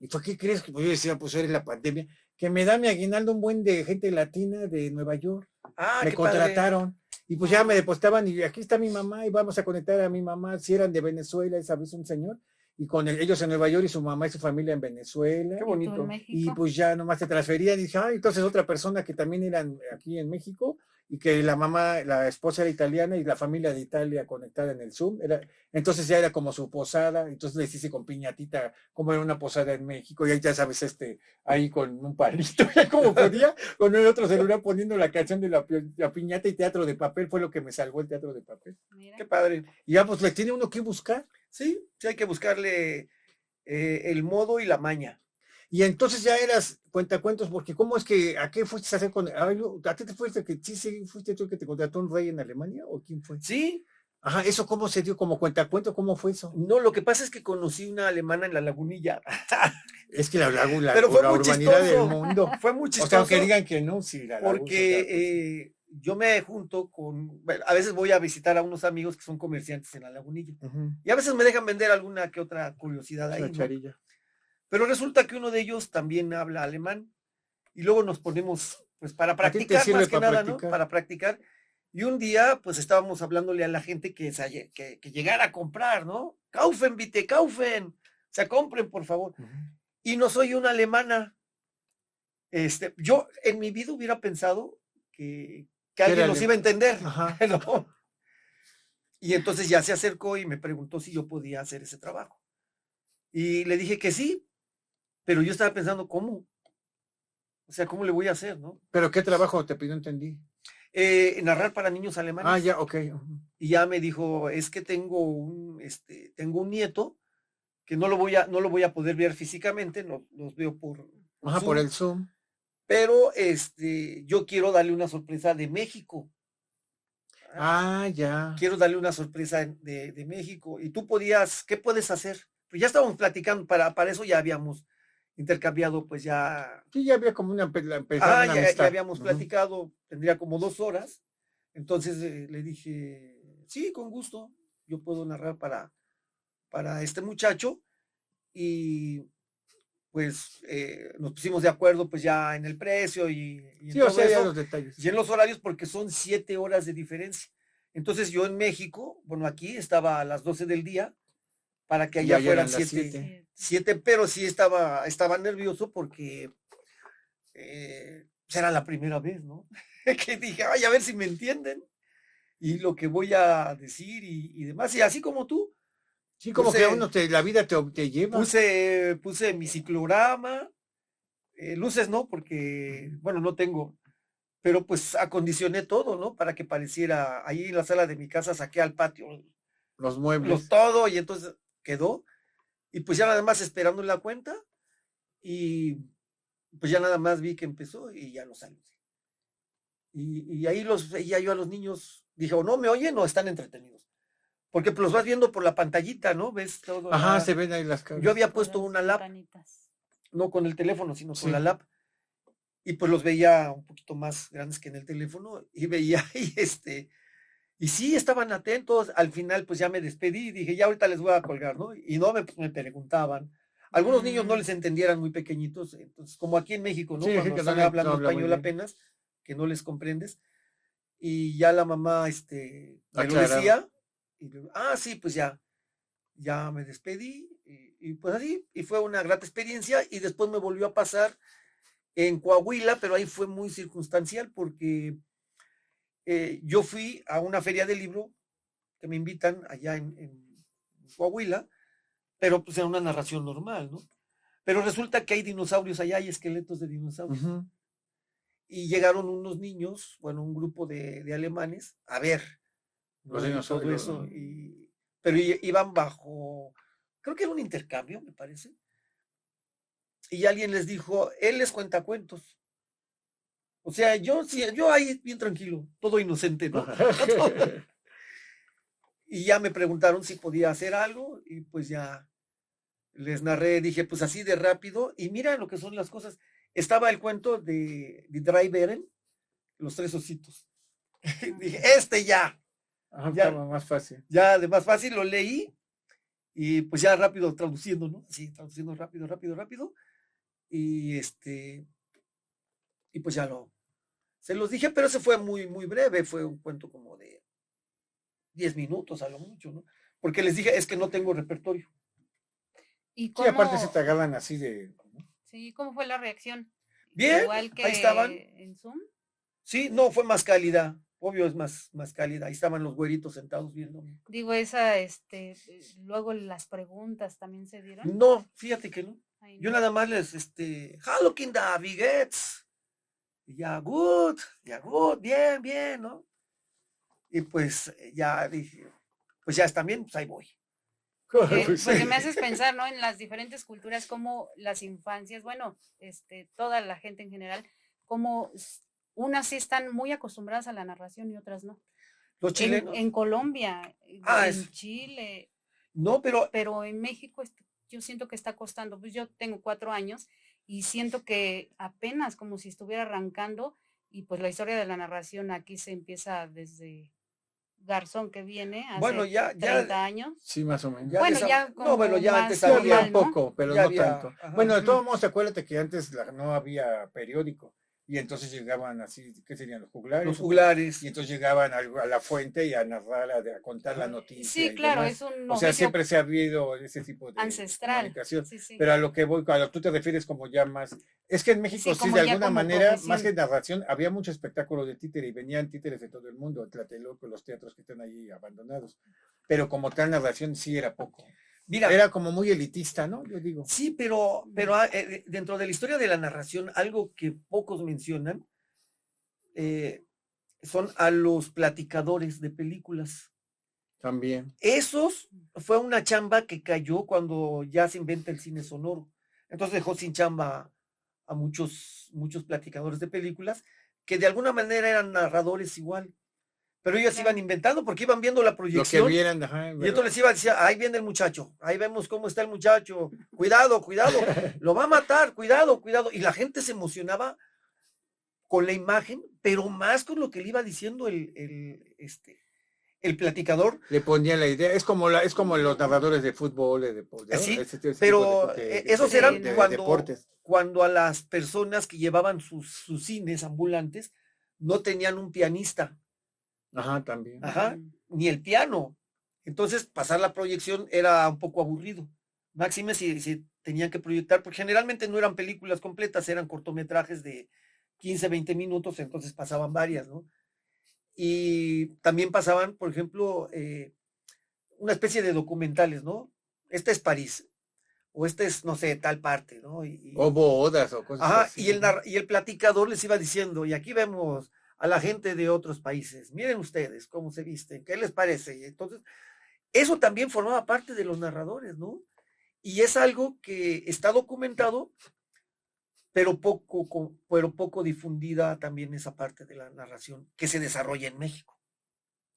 Speaker 2: ¿Y tú qué crees? Pues yo decía, pues eres la pandemia. Que me da mi aguinaldo un buen de gente latina de Nueva York.
Speaker 1: Ah,
Speaker 2: Me
Speaker 1: qué padre.
Speaker 2: contrataron. Y pues ya me depositaban y aquí está mi mamá y vamos a conectar a mi mamá, si eran de Venezuela, esa vez un señor, y con ellos en Nueva York y su mamá y su familia en Venezuela.
Speaker 1: Qué
Speaker 3: ¿Y tú en
Speaker 1: bonito.
Speaker 3: México?
Speaker 2: Y pues ya nomás te transferían y dije, entonces otra persona que también eran aquí en México y que la mamá, la esposa era italiana y la familia de Italia conectada en el Zoom. Entonces ya era como su posada, entonces les hice con piñatita, como era una posada en México, y ahí ya sabes, ahí con un palito, ya como podía, con el otro celular poniendo la canción de la piñata y teatro de papel, fue lo que me salvó el teatro de papel.
Speaker 3: Mira.
Speaker 1: Qué padre.
Speaker 2: Y ya pues le tiene uno que buscar.
Speaker 1: Sí, sí hay que buscarle el modo y la maña.
Speaker 2: Y entonces ya eras cuentacuentos, porque ¿cómo es que, a qué fuiste a hacer con, a ti te fuiste que, sí, fuiste tú el que te contrató un rey en Alemania, o quién fue?
Speaker 1: Sí,
Speaker 2: Ajá, ¿eso cómo se dio como cuentacuentos? ¿Cómo fue eso?
Speaker 1: no, lo que pasa es que conocí una alemana en la Lagunilla.
Speaker 2: Es que la
Speaker 1: Pero fue muy
Speaker 2: urbanidad del
Speaker 1: chistoso.
Speaker 2: mundo.
Speaker 1: Fue muy
Speaker 2: O sea,
Speaker 1: chistoso
Speaker 2: aunque digan que no, sí, la Laguna, claro, pues, sí.
Speaker 1: porque yo me junto bueno, a veces voy a visitar a unos amigos que son comerciantes en la Lagunilla.
Speaker 2: Ujú,
Speaker 1: Y a veces me dejan vender alguna que otra curiosidad
Speaker 2: es
Speaker 1: ahí,
Speaker 2: la
Speaker 1: ¿no?
Speaker 2: charilla.
Speaker 1: Pero resulta que uno de ellos también habla alemán y luego nos ponemos, pues para
Speaker 2: ¿A ti te
Speaker 1: practicar
Speaker 2: sirve
Speaker 1: más que
Speaker 2: para
Speaker 1: nada, ¿no?
Speaker 2: practicar?
Speaker 1: Para practicar. Y un día, pues estábamos hablándole a la gente que llegara a comprar, ¿no? Kaufen, bitte, kaufen. O sea, compren, por favor.
Speaker 2: Ujú.
Speaker 1: Y no soy una alemana. Yo en mi vida hubiera pensado que alguien nos iba a entender,
Speaker 2: Ajá.
Speaker 1: ¿no? Y entonces ya se acercó y me preguntó si yo podía hacer ese trabajo. Y le dije que sí, pero yo estaba pensando, ¿cómo? O sea, ¿cómo le voy a hacer, no?
Speaker 2: ¿Pero qué trabajo te pidió? Entendí.
Speaker 1: Narrar para niños alemanes.
Speaker 2: Ya, ok. Ujú.
Speaker 1: Y ya me dijo, es que tengo un nieto que no lo voy a poder ver físicamente, no, los veo por
Speaker 2: Ajá,
Speaker 1: Zoom,
Speaker 2: por el Zoom.
Speaker 1: pero yo quiero darle una sorpresa de México.
Speaker 2: Ya.
Speaker 1: Quiero darle una sorpresa de México. Y tú ¿qué puedes hacer? Pues ya estábamos platicando, para eso ya habíamos intercambiado, pues ya.
Speaker 2: Sí, ya había como una
Speaker 1: Ya
Speaker 2: amistad.
Speaker 1: habíamos platicado, tendría como 2 horas. Entonces le dije, sí, con gusto, yo puedo narrar para este muchacho. Y pues nos pusimos de acuerdo pues ya en el precio y en
Speaker 2: Sí, o
Speaker 1: todo
Speaker 2: sea, ya
Speaker 1: eso,
Speaker 2: los detalles.
Speaker 1: y en los horarios porque son 7 horas de diferencia. Entonces yo en México, bueno, aquí estaba a las 12 del día, para que
Speaker 2: Y
Speaker 1: allá
Speaker 2: allá
Speaker 1: fueran
Speaker 2: eran las
Speaker 1: 7,
Speaker 2: 7.
Speaker 1: pero sí estaba nervioso porque era la primera vez, ¿no? Que dije, ay, a ver si me entienden y lo que voy a decir y demás. Y así como tú,
Speaker 2: Sí, como que
Speaker 1: puse,
Speaker 2: la vida te lleva.
Speaker 1: puse mi ciclograma, luces no, porque, bueno, no tengo, pero pues acondicioné todo, ¿no? Para que pareciera, ahí en la sala de mi casa saqué al patio
Speaker 2: Los muebles.
Speaker 1: todo y entonces quedó. Y pues ya nada más esperando la cuenta y pues ya nada más vi que empezó y ya lo saludé. Y ahí los veía yo a los niños, dije, o no me oyen o están entretenidos. Porque pues los vas viendo por la pantallita, ¿no? Ves todo.
Speaker 2: Ajá, se ven ahí las caras.
Speaker 1: Yo había
Speaker 3: Por
Speaker 1: puesto
Speaker 3: las
Speaker 1: una lap,
Speaker 3: ventanitas.
Speaker 1: no con el teléfono, sino con
Speaker 2: Sí.
Speaker 1: la lap. Y pues los veía un poquito más grandes que en el teléfono y veía y sí, estaban atentos. Al final pues ya me despedí y dije, ya ahorita les voy a colgar, ¿no? Y no me preguntaban. Algunos niños no les entendieran muy pequeñitos, entonces como aquí en México, ¿no?
Speaker 2: Sí,
Speaker 1: Cuando
Speaker 2: que
Speaker 1: están
Speaker 2: no
Speaker 1: hablando
Speaker 2: habla muy
Speaker 1: español
Speaker 2: bien.
Speaker 1: apenas, que no les comprendes. Y ya la mamá me lo
Speaker 2: Aclaraba.
Speaker 1: decía. Y sí, pues ya me despedí y pues así, y fue una grata experiencia y después me volvió a pasar en Coahuila, pero ahí fue muy circunstancial porque yo fui a una feria del libro que me invitan allá en Coahuila pero pues era una narración normal, ¿no? Pero resulta que hay dinosaurios allá, hay esqueletos de dinosaurios.
Speaker 2: Ujú.
Speaker 1: Y llegaron unos niños, bueno, un grupo de alemanes, a ver,
Speaker 2: Los
Speaker 1: ¿no? Y todo
Speaker 2: dinosaurios.
Speaker 1: eso, pero iban bajo, creo que era un intercambio, me parece. Y alguien les dijo, él les cuenta cuentos. O sea, yo ahí bien tranquilo, todo inocente, ¿no? Y ya me preguntaron si podía hacer algo y pues ya les narré, dije, pues así de rápido. Y mira lo que son las cosas. Estaba el cuento de Dry Beren, los tres ositos. Dije, ya,
Speaker 2: Ajá,
Speaker 1: ya,
Speaker 2: estaba más fácil.
Speaker 1: ya de más fácil lo leí y pues ya rápido traduciendo, ¿no? Sí, traduciendo rápido, rápido, rápido. Y y pues se los dije, pero se fue muy, muy breve, fue un cuento como de 10 minutos a lo mucho, ¿no? Porque les dije, es que no tengo repertorio.
Speaker 3: ¿Y
Speaker 2: Sí, aparte se
Speaker 3: cómo,
Speaker 2: te agarran así de...
Speaker 3: sí, cómo fue la reacción?
Speaker 1: Bien,
Speaker 3: Igual
Speaker 1: ahí estaban.
Speaker 3: que en Zoom.
Speaker 1: Sí, no, fue más cálida, obvio es más cálida. Ahí estaban los güeritos sentados viéndome.
Speaker 3: Digo, luego las preguntas también se dieron.
Speaker 1: No, fíjate que no.
Speaker 3: Ay,
Speaker 1: Yo
Speaker 3: no.
Speaker 1: nada más Hallo Kinder, wie geht's? Y ya, good, bien, bien, ¿no? Y pues ya dije, pues ya están bien, pues ahí voy.
Speaker 2: Pues sí.
Speaker 3: Porque me haces pensar, ¿no? En las diferentes culturas, cómo las infancias, bueno, toda la gente en general, cómo unas sí están muy acostumbradas a la narración y otras no.
Speaker 1: Los chilenos.
Speaker 3: En Colombia,
Speaker 1: Ah,
Speaker 3: en Chile,
Speaker 1: no,
Speaker 3: pero en México yo siento que está costando. Pues yo tengo 4 años y siento que apenas como si estuviera arrancando, y pues la historia de la narración aquí se empieza desde Garzón, que viene
Speaker 1: bueno,
Speaker 3: hace
Speaker 1: ya,
Speaker 3: 30 años.
Speaker 2: Sí, más o menos.
Speaker 1: ya
Speaker 3: Bueno,
Speaker 1: de esa-
Speaker 3: ya
Speaker 1: no,
Speaker 3: como
Speaker 1: bueno, ya
Speaker 3: más
Speaker 1: antes
Speaker 2: Sí, había
Speaker 1: había,
Speaker 2: un
Speaker 3: normal, ¿no?
Speaker 2: poco, pero
Speaker 1: ya
Speaker 2: no
Speaker 1: había,
Speaker 2: tanto.
Speaker 1: ajá.
Speaker 2: Bueno, de
Speaker 3: Ujú.
Speaker 2: todos modos, acuérdate que antes no había periódico y entonces llegaban así, ¿qué serían los juglares?
Speaker 1: Los juglares.
Speaker 2: Y entonces llegaban a la fuente y a narrar, a contar la
Speaker 1: Ajá.
Speaker 2: noticia
Speaker 3: Sí,
Speaker 2: y
Speaker 3: claro,
Speaker 2: demás.
Speaker 3: es un
Speaker 2: O sea,
Speaker 3: oficio
Speaker 2: siempre se ha habido ese tipo de
Speaker 3: ancestral.
Speaker 2: comunicación.
Speaker 3: Sí, sí.
Speaker 2: Pero a lo que voy, cuando tú te refieres como ya más, es que en México
Speaker 3: Sí,
Speaker 2: sí,
Speaker 3: como
Speaker 2: de
Speaker 3: ya
Speaker 2: alguna
Speaker 3: como
Speaker 2: manera, más
Speaker 3: profesión.
Speaker 2: que narración, había mucho espectáculo de títere y venían títeres de todo el mundo, Tlatelolco, los teatros que están allí abandonados. Pero como tal narración sí era poco.
Speaker 1: Mira,
Speaker 2: Era como muy elitista, ¿no? Yo digo.
Speaker 1: sí, pero dentro de la historia de la narración, algo que pocos mencionan son a los platicadores de películas.
Speaker 2: También.
Speaker 1: Esos fue una chamba que cayó cuando ya se inventa el cine sonoro. Entonces dejó sin chamba a muchos platicadores de películas que de alguna manera eran narradores igual. Pero ellos iban
Speaker 3: Claro.
Speaker 1: inventando porque iban viendo la
Speaker 2: Lo que
Speaker 1: proyección
Speaker 2: vieran, ajá,
Speaker 1: y entonces les iba a decir, ahí viene el muchacho, ahí vemos cómo está el muchacho, cuidado, cuidado, lo va a matar, cuidado, cuidado. Y la gente se emocionaba con la imagen, pero más con lo que le iba diciendo el platicador.
Speaker 2: le ponía la idea. Es como los narradores de fútbol, de deporte, ¿no?
Speaker 1: Sí,
Speaker 2: Ese tipo
Speaker 1: pero esos eran
Speaker 3: Sí,
Speaker 2: deportes.
Speaker 1: cuando a las personas que llevaban sus cines ambulantes no tenían un pianista,
Speaker 2: Ajá, también.
Speaker 1: ajá, ni el piano. Entonces, pasar la proyección era un poco aburrido. Máxime si tenían que proyectar, porque generalmente no eran películas completas, eran cortometrajes de 15, 20 minutos, entonces pasaban varias, ¿no? Y también pasaban, por ejemplo, una especie de documentales, ¿no? Este es París, o este es, no sé, tal parte, ¿no?
Speaker 2: O bodas o cosas
Speaker 1: Ajá,
Speaker 2: así.
Speaker 1: y el platicador les iba diciendo, y aquí vemos a la gente de otros países, miren ustedes cómo se visten, ¿qué les parece? Y entonces, eso también formaba parte de los narradores, ¿no? Y es algo que está documentado, pero poco difundida también esa parte de la narración que se desarrolla en México.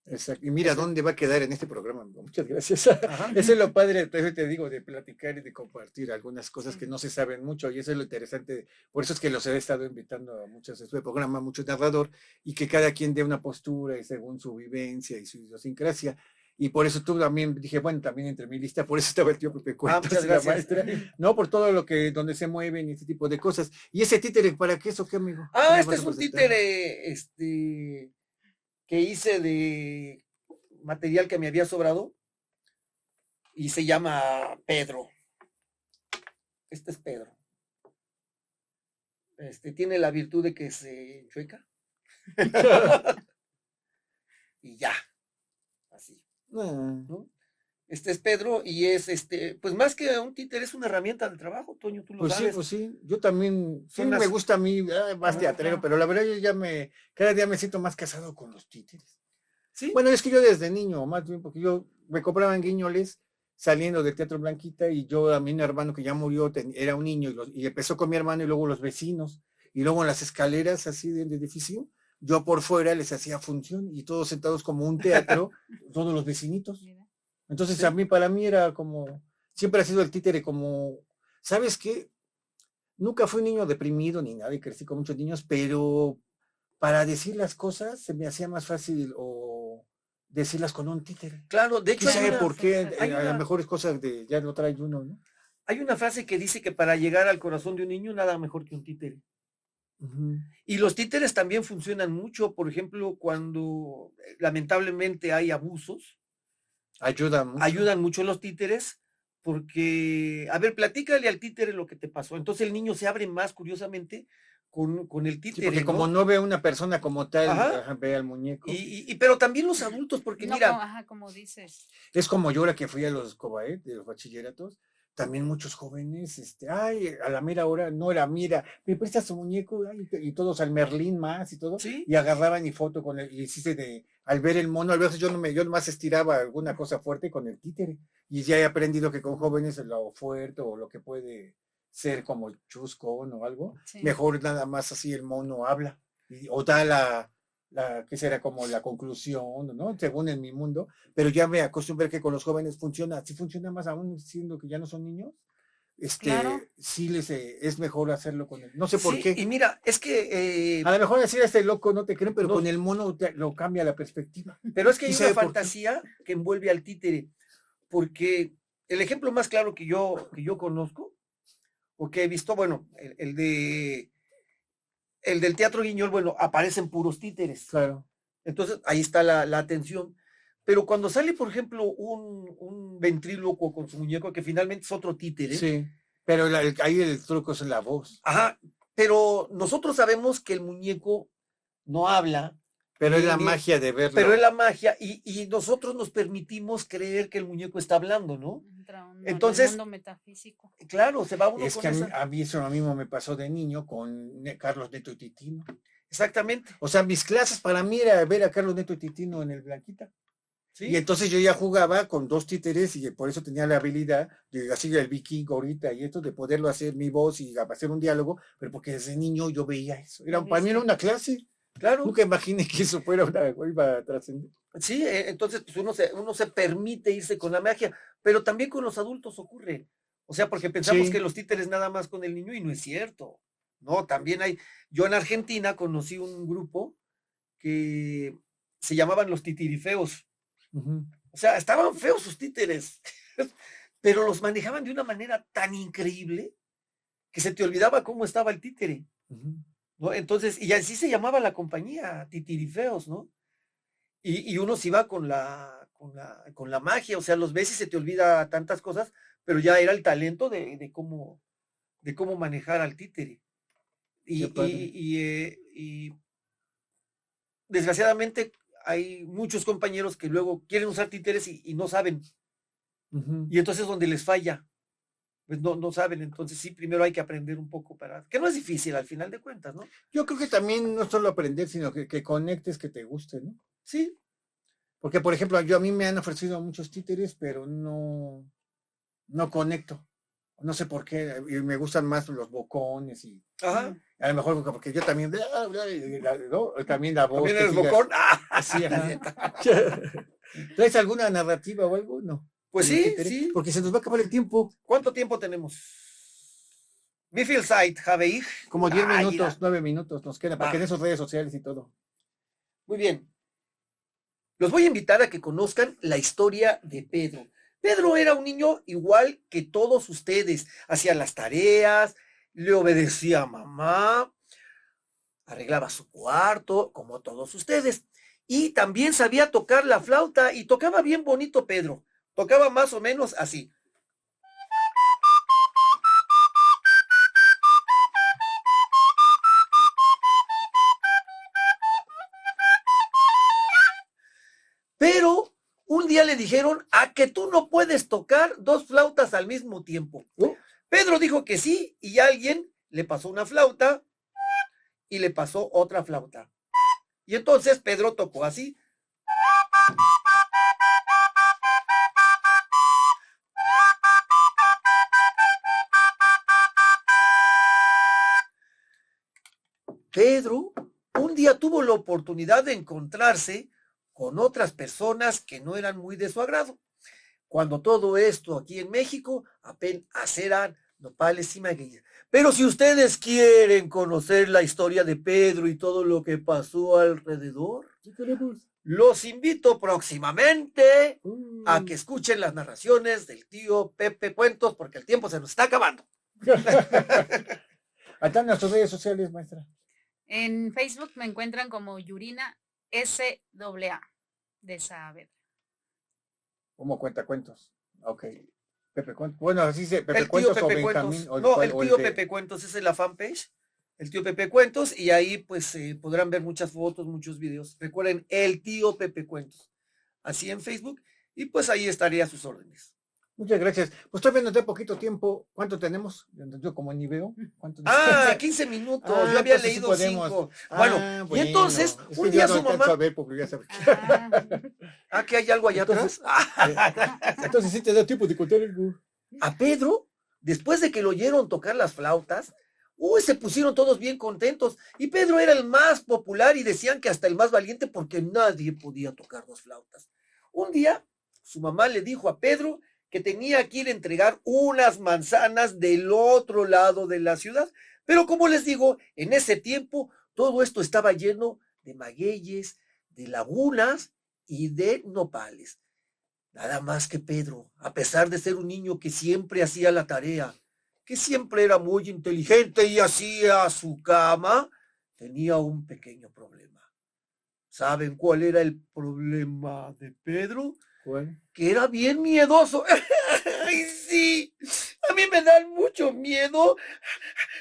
Speaker 2: Exacto. Y mira
Speaker 1: Eso-
Speaker 2: dónde va a quedar en este programa, amigo. Muchas gracias.
Speaker 1: Ajá.
Speaker 2: Eso es lo padre, te digo, de platicar y de compartir algunas cosas
Speaker 3: Sí.
Speaker 2: que no se saben mucho, y eso es lo interesante. Por eso es que los he estado invitando a muchos de su programa, muchos narrador, y que cada quien dé una postura y según su vivencia y su idiosincrasia. Y por eso tú también dije, bueno, también entre mi lista, por eso estaba el tío Pepe Cuentos
Speaker 1: muchas
Speaker 2: y la
Speaker 1: gracias.
Speaker 2: maestra, no por todo lo que, donde se mueven y este tipo de cosas. ¿Y ese títere para qué eso, qué, amigo? ¿Qué me
Speaker 1: Este
Speaker 2: vas
Speaker 1: es
Speaker 2: a
Speaker 1: un
Speaker 2: presentar?
Speaker 1: títere, que hice de material que me había sobrado y se llama Pedro. Este es Pedro. Tiene la virtud de que se enchueca y ya, así,
Speaker 2: Ah,
Speaker 1: ¿no? Este es Pedro y es pues más que un títere, es una herramienta de trabajo, Toño, tú lo
Speaker 2: Pues sí,
Speaker 1: sabes.
Speaker 2: pues sí. Yo también, sí
Speaker 1: Son
Speaker 2: me
Speaker 1: las,
Speaker 2: gusta a mí, más
Speaker 1: Ajá,
Speaker 2: teatrero,
Speaker 3: claro.
Speaker 2: pero la verdad yo ya cada día me siento más casado con los títeres.
Speaker 1: sí,
Speaker 2: Bueno, es que yo desde niño, más bien, porque yo me compraban guiñoles saliendo del Teatro Blanquita y yo a mi hermano que ya murió era un niño y empezó con mi hermano y luego los vecinos y luego en las escaleras así del edificio, yo por fuera les hacía función y todos sentados como un teatro, todos los vecinitos.
Speaker 3: Mira.
Speaker 2: Entonces a
Speaker 1: sí,
Speaker 2: mí, para mí era como, siempre ha sido el títere como, ¿sabes qué? Nunca fui un niño deprimido ni nada y crecí con muchos niños, pero para decir las cosas se me hacía más fácil o decirlas con un títere.
Speaker 1: claro, de hecho
Speaker 2: Quién sabe por qué,
Speaker 1: hay
Speaker 2: a lo
Speaker 1: una,
Speaker 2: mejor es cosas de, ya lo trae uno, ¿no?
Speaker 1: hay una frase que dice que para llegar al corazón de un niño nada mejor que un títere.
Speaker 2: Ujú.
Speaker 1: Y los títeres también funcionan mucho, por ejemplo, cuando lamentablemente hay abusos,
Speaker 2: Ayuda mucho.
Speaker 1: ayudan mucho los títeres, porque, a ver, platícale al títere lo que te pasó. Entonces el niño se abre más, curiosamente, con el
Speaker 2: Sí, porque
Speaker 1: títere,
Speaker 2: como
Speaker 1: ¿no?
Speaker 2: no ve a una persona como tal,
Speaker 1: Ajá.
Speaker 2: ajá, ve al muñeco.
Speaker 1: Pero también los adultos, porque
Speaker 3: No, como,
Speaker 1: mira,
Speaker 3: ajá, como dices.
Speaker 2: Es como yo ahora que fui a los Cobaet, de los bachilleratos, también muchos jóvenes, ay, a la mera hora, no era, mira, me prestas su muñeco, ay, y todos al Merlín más y todo,
Speaker 1: sí,
Speaker 2: y agarraban y foto con él, y hiciste al ver el mono, a veces yo nomás estiraba alguna cosa fuerte con el títere, y ya he aprendido que con jóvenes lo fuerte o lo que puede ser como chuscón o algo,
Speaker 3: Sí.
Speaker 2: mejor nada más así el mono habla, o da que será como la conclusión, ¿no? Según en mi mundo, pero ya me acostumbré que con los jóvenes funciona, si funciona más aún siendo que ya no son niños,
Speaker 3: Claro.
Speaker 2: sí es mejor hacerlo con él. No sé por
Speaker 1: sí,
Speaker 2: qué.
Speaker 1: y mira, es que
Speaker 2: A lo mejor decir este loco no te creen, pero
Speaker 1: no,
Speaker 2: con el mono lo cambia la perspectiva.
Speaker 1: pero es que
Speaker 2: ¿Quién
Speaker 1: hay una
Speaker 2: sabe por qué?
Speaker 1: fantasía que envuelve al títere, porque el ejemplo más claro que yo conozco, o que he visto, bueno, el del Teatro Guiñol, bueno, aparecen puros títeres.
Speaker 2: Claro.
Speaker 1: Entonces, ahí está la atención. Pero cuando sale, por ejemplo, un ventrílocuo con su muñeco, que finalmente es otro títere,
Speaker 2: Sí, pero ahí el truco es en la voz.
Speaker 1: ajá, pero nosotros sabemos que el muñeco no habla,
Speaker 2: Pero es la
Speaker 1: ni,
Speaker 2: magia de
Speaker 1: pero es
Speaker 2: verlo.
Speaker 1: la magia, y nosotros nos permitimos creer que el muñeco está hablando, ¿no?
Speaker 3: Entra uno en el
Speaker 1: Entonces,
Speaker 3: mundo metafísico.
Speaker 1: claro, se va uno
Speaker 2: Es
Speaker 1: con
Speaker 2: que
Speaker 1: esa.
Speaker 2: a mí eso lo mismo me pasó de niño con Carlos Neto y Titino.
Speaker 1: Exactamente,
Speaker 2: O sea, mis clases para mí era ver a Carlos Neto y Titino en el Blanquita. Y
Speaker 1: ¿sí?
Speaker 2: entonces yo ya jugaba con dos títeres y por eso tenía la habilidad de así el vikingo ahorita y esto de poderlo hacer mi voz y hacer un diálogo, pero porque desde niño yo veía eso.
Speaker 3: Lo
Speaker 2: Para mí era
Speaker 3: viste.
Speaker 2: una clase.
Speaker 1: Claro,
Speaker 2: Nunca imaginé que eso fuera iba a trascender.
Speaker 1: sí, entonces pues uno se permite irse con la magia, pero también con los adultos ocurre. O sea, porque pensamos que
Speaker 2: Sí.
Speaker 1: los títeres nada más con el niño y no es cierto. No, también hay. Yo en Argentina conocí un grupo que se llamaban los titirifeos.
Speaker 2: Uh-huh,
Speaker 1: O sea, estaban feos sus títeres, pero los manejaban de una manera tan increíble que se te olvidaba cómo estaba el títere,
Speaker 2: uh-huh.
Speaker 1: ¿no? Entonces, y así se llamaba la compañía, titirifeos, ¿no? Y uno se iba con la magia, o sea, los ves y se te olvida tantas cosas, pero ya era el talento de cómo manejar al títere. Y,
Speaker 2: Qué padre.
Speaker 1: y, y, y desgraciadamente hay muchos compañeros que luego quieren usar títeres y no saben.
Speaker 2: Uh-huh.
Speaker 1: Y entonces donde les falla, pues no saben. Entonces sí, primero hay que aprender un poco que no es difícil al final de cuentas, ¿no?
Speaker 2: Yo creo que también no solo aprender, sino que conectes, que te guste, ¿no?
Speaker 1: Sí,
Speaker 2: Porque, por ejemplo, a mí me han ofrecido muchos títeres, pero no conecto. No sé por qué, y me gustan más los bocones y
Speaker 1: ajá.
Speaker 2: a lo mejor porque yo también, ¿no? También la voz
Speaker 1: También
Speaker 2: que
Speaker 1: eres
Speaker 2: sigas
Speaker 1: bocón.
Speaker 2: así,
Speaker 1: La
Speaker 2: ajá.
Speaker 1: neta.
Speaker 2: ¿Traes alguna narrativa o algo? No.
Speaker 1: Pues
Speaker 2: Con el
Speaker 1: sí,
Speaker 2: títere,
Speaker 1: sí.
Speaker 2: porque se nos va a acabar el tiempo.
Speaker 1: ¿Cuánto tiempo tenemos? Wie viel Zeit habe ich?
Speaker 2: Como 10
Speaker 1: Ah,
Speaker 2: minutos,
Speaker 1: ya.
Speaker 2: 9 minutos nos queda, para
Speaker 1: Va.
Speaker 2: que en esos redes sociales y todo.
Speaker 1: Muy bien. Los voy a invitar a que conozcan la historia de Pedro. Pedro era un niño igual que todos ustedes. Hacía las tareas, le obedecía a mamá, arreglaba su cuarto, como todos ustedes. Y también sabía tocar la flauta y tocaba bien bonito Pedro. Tocaba más o menos así. Pero un día día le dijeron a que tú no puedes tocar 2 flautas al mismo tiempo. Pedro dijo que sí y alguien le pasó una flauta y le pasó otra flauta. Y entonces Pedro tocó así. Pedro un día tuvo la oportunidad de encontrarse con otras personas que no eran muy de su agrado. Cuando todo esto aquí en México apenas eran nopales y magueyes. Pero si ustedes quieren conocer la historia de Pedro y todo lo que pasó alrededor, los invito próximamente a que escuchen las narraciones del tío Pepe Cuentos, porque el tiempo se nos está acabando.
Speaker 2: Acá en nuestras redes sociales, maestra.
Speaker 3: En Facebook me encuentran como Yurina SAA de Saavedra.
Speaker 2: ¿Cómo cuenta cuentos? Ok. Pepe Cuentos. Bueno, así se Pepe
Speaker 1: El tío
Speaker 2: Cuentos
Speaker 1: Pepe
Speaker 2: o
Speaker 1: Cuentos.
Speaker 2: Benjamín.
Speaker 1: No, el tío Pepe Cuentos, esa es la fanpage. El tío Pepe Cuentos, y ahí pues podrán ver muchas fotos, muchos videos. Recuerden, el tío Pepe Cuentos. Así en Facebook, y pues ahí estaría a sus órdenes.
Speaker 2: Muchas gracias. Pues todavía nos da poquito tiempo. ¿Cuánto tenemos? Yo como ni veo.
Speaker 1: 15 minutos. Yo había leído 5. Bueno, y entonces,
Speaker 2: es
Speaker 1: un
Speaker 2: que
Speaker 1: día
Speaker 2: yo no
Speaker 1: su mamá.
Speaker 2: alcanzo a ver porque ya sabes.
Speaker 1: ¿Que hay algo allá
Speaker 2: Entonces,
Speaker 1: atrás?
Speaker 2: Entonces sí te da tiempo de contar algo.
Speaker 1: A Pedro, después de que lo oyeron tocar las flautas, se pusieron todos bien contentos. Y Pedro era el más popular y decían que hasta el más valiente porque nadie podía tocar 2 flautas. Un día, su mamá le dijo a Pedro que tenía que ir a entregar unas manzanas del otro lado de la ciudad. Pero como les digo, en ese tiempo todo esto estaba lleno de magueyes, de lagunas y de nopales. Nada más que Pedro, a pesar de ser un niño que siempre hacía la tarea, que siempre era muy inteligente y hacía su cama, tenía un pequeño problema. ¿Saben cuál era el problema de Pedro?
Speaker 2: ¿Cuál?
Speaker 1: Que era bien miedoso. ¡Ay, sí! A mí me dan mucho miedo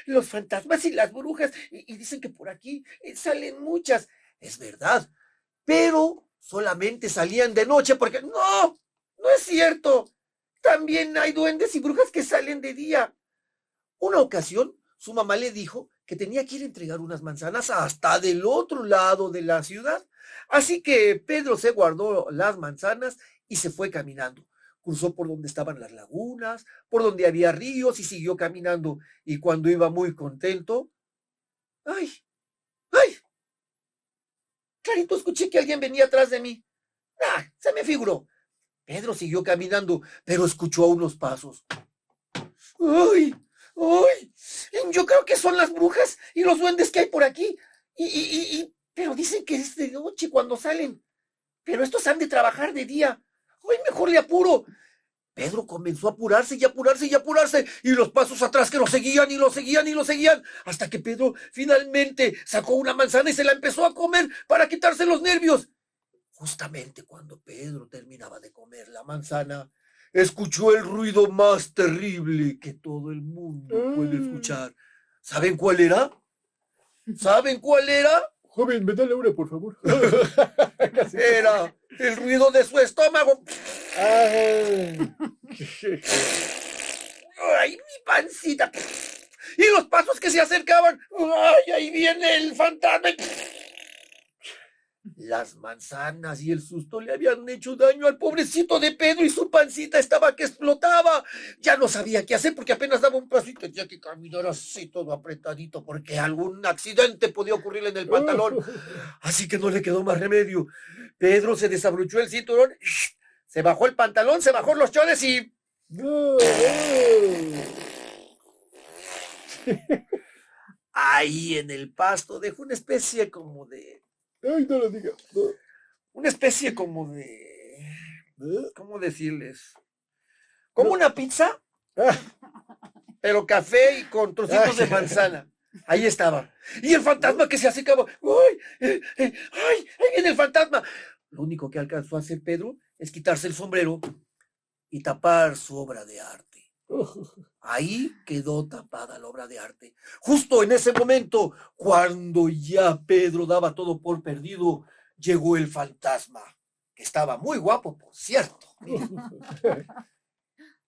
Speaker 1: los fantasmas y las brujas. Y dicen que por aquí salen muchas. Es verdad. Pero solamente salían de noche porque no es cierto. También hay duendes y brujas que salen de día. Una ocasión, su mamá le dijo que tenía que ir a entregar unas manzanas hasta del otro lado de la ciudad. Así que Pedro se guardó las manzanas y se fue caminando. Cruzó por donde estaban las lagunas, por donde había ríos y siguió caminando. Y cuando iba muy contento, ¡ay! Clarito, escuché que alguien venía atrás de mí. Se me figuró. Pedro siguió caminando, pero escuchó a unos pasos. ¡Ay! Yo creo que son las brujas y los duendes que hay por aquí. Pero dicen que es de noche cuando salen. Pero estos han de trabajar de día. ¡Ay, mejor le apuro! Pedro comenzó a apurarse y apurarse, y los pasos atrás que lo seguían, hasta que Pedro finalmente sacó una manzana y se la empezó a comer para quitarse los nervios. Justamente cuando Pedro terminaba de comer la manzana, escuchó el ruido más terrible que todo el mundo puede escuchar. ¿Saben cuál era?
Speaker 2: Joven, me da la hora, por favor.
Speaker 1: Era el ruido de su estómago. ¡Ay, mi pancita! Y los pasos que se acercaban. ¡Ay, ahí viene el fantasma! Las manzanas y el susto le habían hecho daño al pobrecito de Pedro y su pancita estaba que explotaba. Ya no sabía qué hacer porque apenas daba un paso y tenía que caminar así todo apretadito porque algún accidente podía ocurrirle en el pantalón. Así que no le quedó más remedio. Pedro se desabrochó el cinturón, se bajó el pantalón, se bajó los chones y... Ahí en el pasto dejó una especie como de...
Speaker 2: Ay, no lo diga. No.
Speaker 1: Una especie como de... ¿Cómo decirles? Como una pizza, pero café y con trocitos de manzana. Ahí estaba. Y el fantasma que se acercaba. ¡Ay! ¡Ahí viene el fantasma! Lo único que alcanzó a hacer Pedro es quitarse el sombrero y tapar su obra de arte. Ahí quedó tapada la obra de arte. Justo en ese momento, cuando ya Pedro daba todo por perdido, llegó el fantasma. que estaba muy guapo, por cierto. Mira.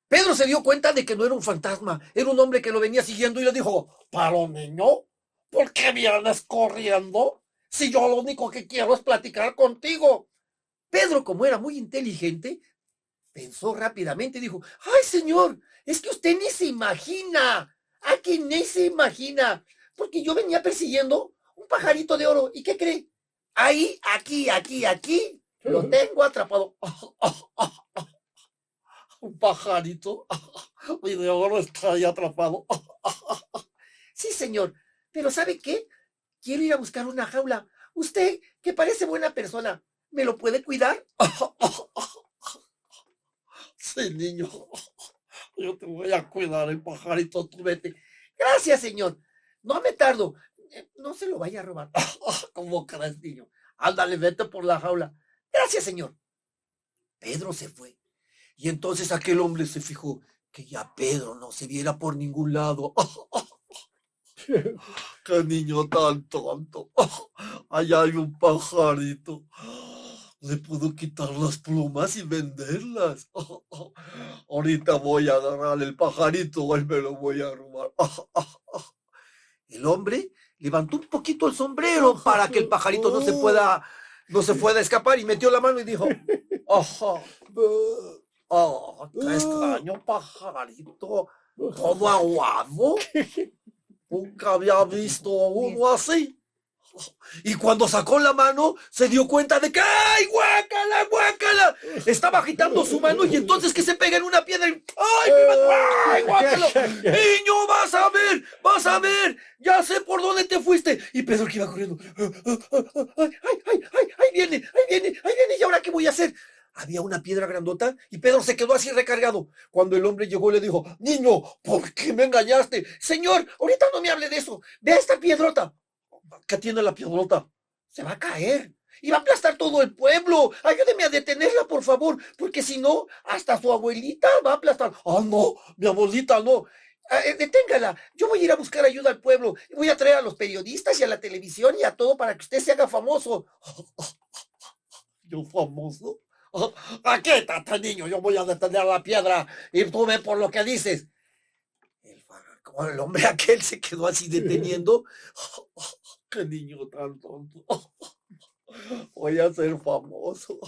Speaker 1: Pedro se dio cuenta de que no era un fantasma, era un hombre que lo venía siguiendo y le dijo, pero niño, ¿por qué vienes corriendo? Si yo lo único que quiero es platicar contigo. Pedro, como era muy inteligente, pensó rápidamente y dijo, ay señor, es que usted ni se imagina, aquí ni se imagina, porque yo venía persiguiendo un pajarito de oro, ¿y qué cree? Ahí, aquí, lo tengo atrapado. Un pajarito y de oro está ahí atrapado. Sí, señor, pero ¿sabe qué? Quiero ir a buscar una jaula. Usted, que parece buena persona, ¿me lo puede cuidar? Sí, niño, yo te voy a cuidar el pajarito, tú vete. Gracias, señor. No me tardo. No se lo vaya a robar. ¿Cómo crees, niño? Ándale, vete por la jaula. Gracias, señor. Pedro se fue. Y entonces aquel hombre se fijó que ya Pedro no se viera por ningún lado. ¡Qué niño tan tonto! Allá hay un pajarito. Le puedo quitar las plumas y venderlas. Ahorita voy a agarrar el pajarito y me lo voy a robar. El hombre levantó un poquito el sombrero para que el pajarito no se pueda escapar y metió la mano y dijo, qué extraño pajarito, todo aguado. Nunca había visto uno así. Y cuando sacó la mano, se dio cuenta de que ¡ay, guácala, guácala! Estaba agitando su mano y entonces que se pega en una piedra y ¡ay, guácala! ¡Niño, vas a ver! Ya sé por dónde te fuiste. Y Pedro que iba corriendo. ¡Ay, viene! ¿Y ahora qué voy a hacer? Había una piedra grandota y Pedro se quedó así recargado. Cuando el hombre llegó le dijo, niño, ¿por qué me engañaste? Señor, ahorita no me hable de eso. Ve a esta piedrota. ¿Qué tiene la piedrota? Se va a caer y va a aplastar todo el pueblo. Ayúdeme a detenerla, por favor, porque si no, hasta su abuelita va a aplastar. Ah, no, mi abuelita no. Deténgala. Yo voy a ir a buscar ayuda al pueblo. Voy a traer a los periodistas y a la televisión y a todo para que usted se haga famoso. ¿Yo famoso? Aquí está, niño. Yo voy a detener la piedra y tú ve por lo que dices. El hombre aquel se quedó así deteniendo. ¡Qué niño tan tonto! Voy a ser famoso.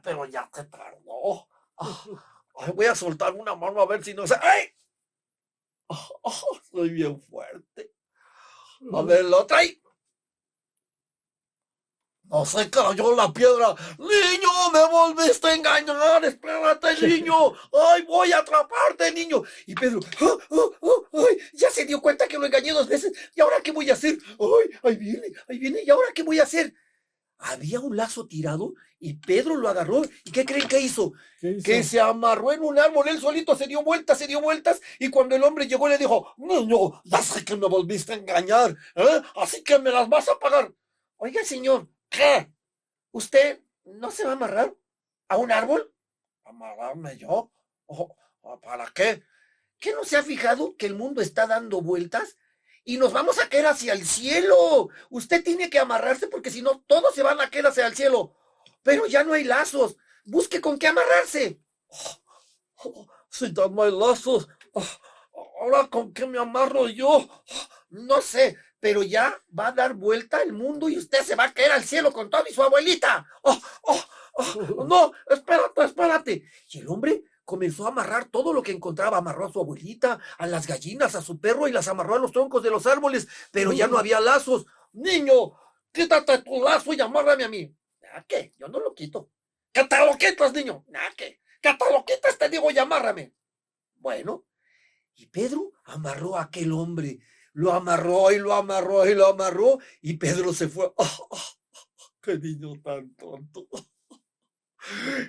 Speaker 1: Pero ya se tardó. Voy a soltar una mano a ver si no se... ¡ay! Soy bien fuerte. A ver, la otra ahí. No se cayó la piedra. Niño, me volviste a engañar. Espérate, niño. Ay, voy a atraparte, niño. Y Pedro, ay, ya se dio cuenta que lo engañé 2 veces. ¿Y ahora qué voy a hacer? Ay, ahí viene. ¿Y ahora qué voy a hacer? Había un lazo tirado y Pedro lo agarró. ¿Y qué creen que hizo? Que se amarró en un árbol. Él solito se dio vueltas. Y cuando el hombre llegó le dijo, niño, ya sé que me volviste a engañar. Así que me las vas a pagar. Oiga, señor. ¿Qué? ¿Usted no se va a amarrar a un árbol? ¿Amarrarme yo? ¿Para qué? ¿Qué no se ha fijado que el mundo está dando vueltas y nos vamos a caer hacia el cielo? Usted tiene que amarrarse porque si no, todos se van a caer hacia el cielo. Pero ya no hay lazos. Busque con qué amarrarse. Si ya no hay lazos, ¿ahora con qué me amarro yo? No sé. Pero ya va a dar vuelta el mundo y usted se va a caer al cielo con todo y su abuelita. No, espérate. Y el hombre comenzó a amarrar todo lo que encontraba. Amarró a su abuelita, a las gallinas, a su perro y las amarró a los troncos de los árboles, pero ya no había lazos. Niño, quítate tu lazo y amárrame a mí. ¿A qué? Yo no lo quito. ¿Qué te lo quitas, niño? ¿A qué? ¿Qué te lo quitas? Te digo y amárrame. Bueno, y Pedro amarró a aquel hombre. Lo amarró y Pedro se fue. ¡Qué niño tan tonto!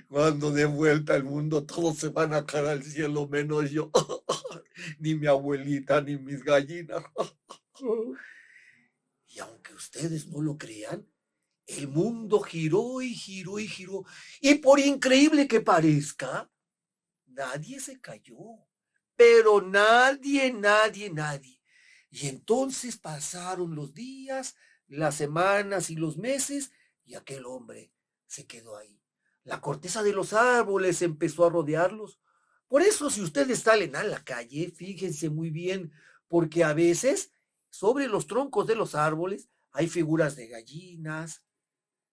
Speaker 1: Cuando de vuelta al mundo todos se van a caer al cielo menos yo. Ni mi abuelita ni mis gallinas. Y aunque ustedes no lo crean, el mundo giró y giró. Y por increíble que parezca, nadie se cayó. Pero nadie. Y entonces pasaron los días, las semanas y los meses, y aquel hombre se quedó ahí, La corteza de los árboles empezó a rodearlos. Por eso, si ustedes salen a la calle, fíjense muy bien, porque a veces sobre los troncos de los árboles hay figuras de gallinas,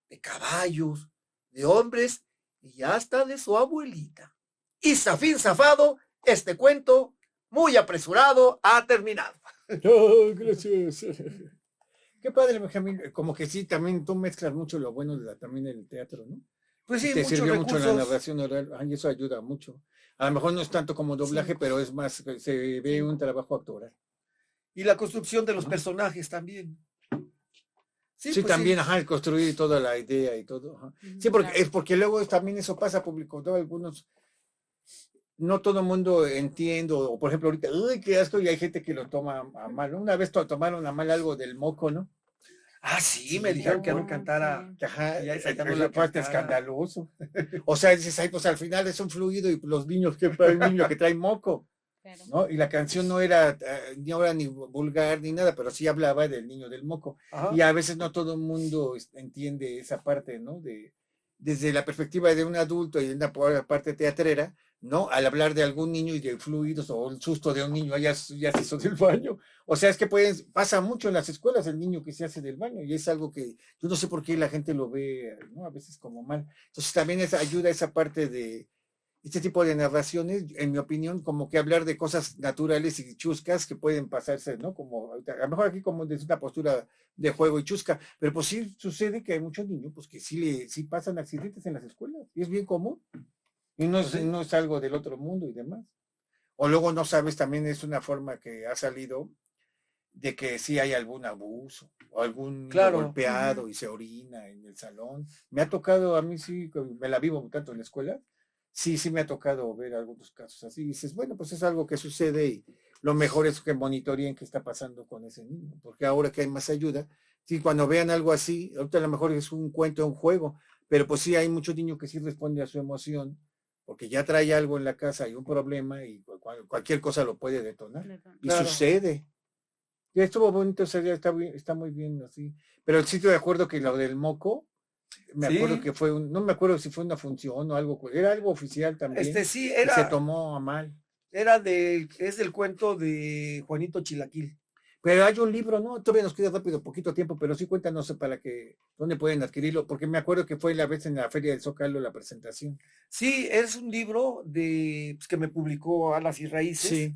Speaker 1: de caballos, de hombres y hasta de su abuelita. Y zafín zafado, este cuento, muy apresurado, ha terminado.
Speaker 2: Oh, gracias. Qué padre, Benjamín. Como que sí, también tú mezclas mucho lo bueno también del teatro, ¿no?
Speaker 1: Pues sí,
Speaker 2: Te
Speaker 1: muchos
Speaker 2: sirvió mucho la
Speaker 1: recursos.
Speaker 2: narración oral, y eso ayuda mucho. A lo mejor no es tanto como doblaje, pero es más, se ve un trabajo actoral.
Speaker 1: Y la construcción de los personajes también.
Speaker 2: Sí,
Speaker 1: pues
Speaker 2: también, ajá, el construir toda la idea y todo. Ajá. Sí, porque
Speaker 3: Claro.
Speaker 2: es porque luego también eso pasa público, todo, algunos, no todo el mundo entiende, o por ejemplo ahorita, uy, qué asco, y hay gente que lo toma a mal. Una vez tomaron a mal algo del moco, ¿no?
Speaker 1: Ah, sí,
Speaker 2: Sí,
Speaker 1: me dijeron que no
Speaker 3: Oh,
Speaker 1: cantara.
Speaker 3: sí.
Speaker 2: Que, ajá,
Speaker 1: Ya esa ya no
Speaker 2: es
Speaker 1: la
Speaker 2: la parte
Speaker 1: cantara.
Speaker 2: escandaloso. O sea, dices, ay, pues al final es un fluido y los niños, que hay un niño que trae moco,
Speaker 3: Claro.
Speaker 2: ¿no? Y la canción no era ni vulgar ni nada, pero sí hablaba del niño del moco.
Speaker 1: Ajá.
Speaker 2: Y a veces no todo el mundo entiende esa parte, ¿no? Desde la perspectiva de un adulto y una parte teatrera, ¿no? Al hablar de algún niño y de fluidos o el susto de un niño, ya se hizo del baño. O sea, es que pasa mucho en las escuelas el niño que se hace del baño y es algo que yo no sé por qué la gente lo ve, ¿no? A veces como mal. Entonces también ayuda esa parte de este tipo de narraciones, en mi opinión, como que hablar de cosas naturales y chuscas que pueden pasarse, ¿no? Como, a lo mejor aquí como desde una postura de juego y chusca, pero pues sí sucede que hay muchos niños pues que sí pasan accidentes en las escuelas y es bien común y no es algo del otro mundo y demás. O luego no sabes, también es una forma que ha salido de que sí hay algún abuso o algún niño golpeado y se orina en el salón. Me ha tocado, a mí sí, me la vivo tanto en la escuela, sí me ha tocado ver algunos casos así. Y dices, bueno, pues es algo que sucede y lo mejor es que monitoreen qué está pasando con ese niño, porque ahora que hay más ayuda, sí, cuando vean algo así, ahorita a lo mejor es un cuento, un juego, pero pues sí hay muchos niños que sí responden a su emoción, porque ya trae algo en la casa, hay un problema y cualquier cosa lo puede detonar. Y
Speaker 1: Claro.
Speaker 2: sucede. Ya estuvo bonito, o sea, ya está muy bien así. Pero sí estoy de acuerdo que lo del moco, me acuerdo que fue no me acuerdo si fue una función o algo, era algo oficial también.
Speaker 1: Sí,
Speaker 2: y se tomó a mal.
Speaker 1: Es del cuento de Juanito Chilaquil.
Speaker 2: Pero hay un libro, ¿no? Todavía nos queda rápido, poquito tiempo, pero sí cuéntanos dónde pueden adquirirlo, porque me acuerdo que fue la vez en la Feria del Zócalo la presentación.
Speaker 1: Sí, es un libro pues, que me publicó Alas y Raíces.
Speaker 2: Sí.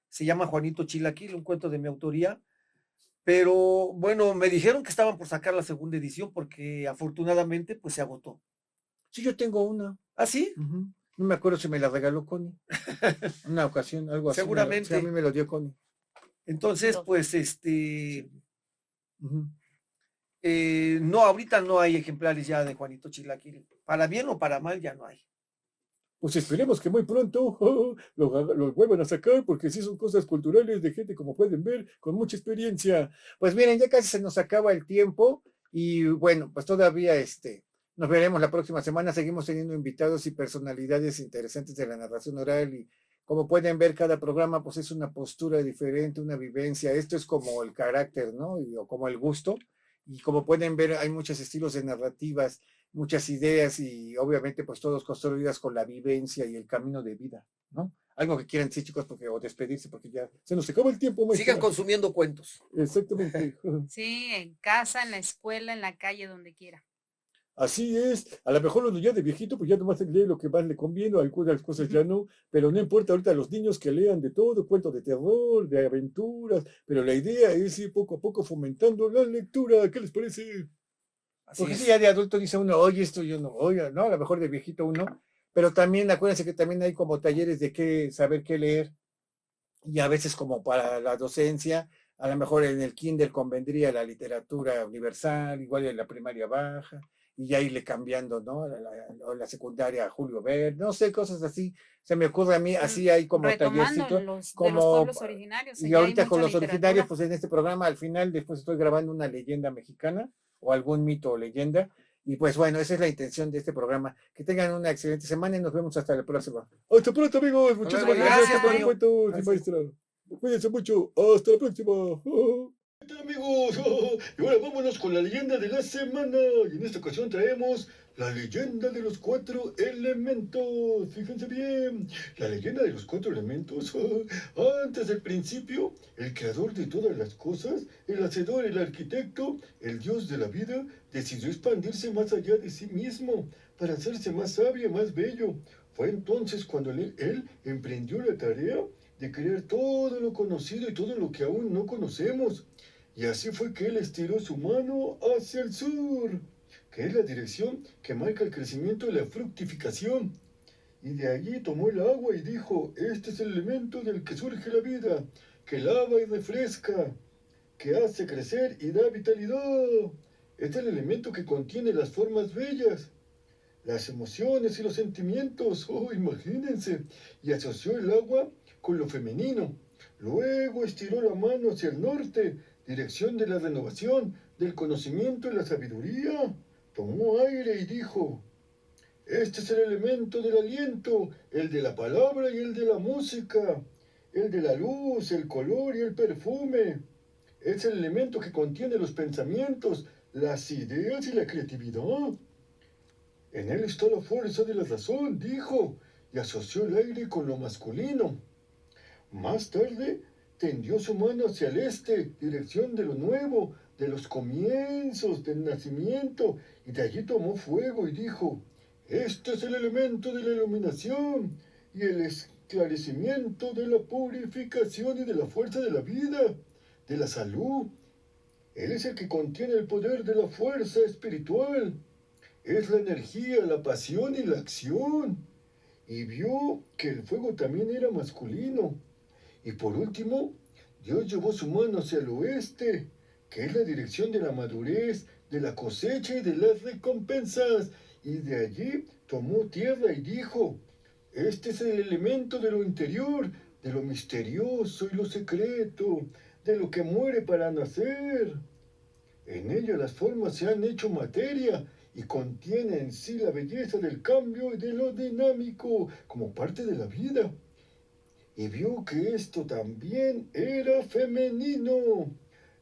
Speaker 1: Se llama Juanito Chilaquil, un cuento de mi autoría. Pero bueno, me dijeron que estaban por sacar la segunda edición porque afortunadamente pues se agotó.
Speaker 2: Sí, yo tengo una.
Speaker 1: ¿Ah, sí?
Speaker 2: No me acuerdo si me la regaló Connie. Una ocasión, algo así.
Speaker 1: Seguramente.
Speaker 2: Sí, a mí me lo dio Connie.
Speaker 1: Entonces, pues no, ahorita no hay ejemplares ya de Juanito Chilaquil. Para bien o para mal ya no hay.
Speaker 2: Pues esperemos que muy pronto los vuelvan a sacar, porque sí son cosas culturales de gente, como pueden ver, con mucha experiencia. Pues miren, ya casi se nos acaba el tiempo y bueno, pues todavía nos veremos la próxima semana. Seguimos teniendo invitados y personalidades interesantes de la narración oral y como pueden ver, cada programa pues es una postura diferente, una vivencia. Esto es como el carácter, ¿no? O como el gusto. Y como pueden ver, hay muchos estilos de narrativas, muchas ideas y obviamente pues todos construidas con la vivencia y el camino de vida, ¿no? Algo que quieran decir, chicos, o despedirse, porque ya se nos acaba el tiempo, maestra.
Speaker 1: Sigan consumiendo cuentos.
Speaker 2: Exactamente.
Speaker 3: Sí, en casa, en la escuela, en la calle, donde quiera.
Speaker 2: Así es, a lo mejor uno ya de viejito, pues ya nomás lee lo que más le conviene, algunas cosas ya no, pero no importa ahorita los niños que lean de todo, cuentos de terror, de aventuras, pero la idea es ir poco a poco fomentando la lectura, ¿qué les parece? Porque si ya de adulto dice uno, oye, esto yo no, oye, no, a lo mejor de viejito uno, pero también acuérdense que también hay como talleres de saber qué leer, y a veces como para la docencia, a lo mejor en el kinder convendría la literatura universal, igual en la primaria baja, y ya irle cambiando, ¿no? La secundaria Julio Verne, no sé, cosas así, se me ocurre a mí, así hay como tallercito,
Speaker 3: de los pueblos originarios.
Speaker 2: Y ahorita con los originarios, pues en este programa, al final, después estoy grabando una leyenda mexicana, o algún mito o leyenda, y pues bueno, esa es la intención de este programa. Que tengan una excelente semana y nos vemos hasta la próxima. Hasta pronto, amigos. Muchísimas gracias por el cuento, maestra. Cuídense mucho. Hasta la próxima. ¿Qué tal, amigos? Y ahora vámonos con la leyenda de la semana. Y en esta ocasión traemos
Speaker 4: La leyenda de los 4 elementos. Fíjense bien, la leyenda de los 4 elementos. Antes del principio, el creador de todas las cosas, el hacedor, el arquitecto, el dios de la vida, decidió expandirse más allá de sí mismo para hacerse más sabio y más bello. Fue entonces cuando él emprendió la tarea de crear todo lo conocido y todo lo que aún no conocemos. Y así fue que él estiró su mano hacia el sur, que es la dirección que marca el crecimiento y la fructificación. Y de allí tomó el agua y dijo, este es el elemento del que surge la vida, que lava y refresca, que hace crecer y da vitalidad. Este es el elemento que contiene las formas bellas, las emociones y los sentimientos. Oh, imagínense. Y asoció el agua con lo femenino. Luego estiró la mano hacia el norte, dirección de la renovación, del conocimiento y la sabiduría. Tomó aire y dijo, este es el elemento del aliento, el de la palabra y el de la música, el de la luz, el color y el perfume. Es el elemento que contiene los pensamientos, las ideas y la creatividad. En él está la fuerza de la razón, dijo, y asoció el aire con lo masculino. Más tarde, tendió su mano hacia el este, dirección de lo nuevo, de los comienzos, del nacimiento, y de allí tomó fuego y dijo, este es el elemento de la iluminación y el esclarecimiento de la purificación y de la fuerza de la vida, de la salud. Él es el que contiene el poder de la fuerza espiritual. Es la energía, la pasión y la acción. Y vio que el fuego también era masculino. Y por último, Dios llevó su mano hacia el oeste, que es la dirección de la madurez, de la cosecha y de las recompensas. Y de allí tomó tierra y dijo, este es el elemento de lo interior, de lo misterioso y lo secreto, de lo que muere para nacer. En ella las formas se han hecho materia y contiene en sí la belleza del cambio y de lo dinámico como parte de la vida. Y vio que esto también era femenino.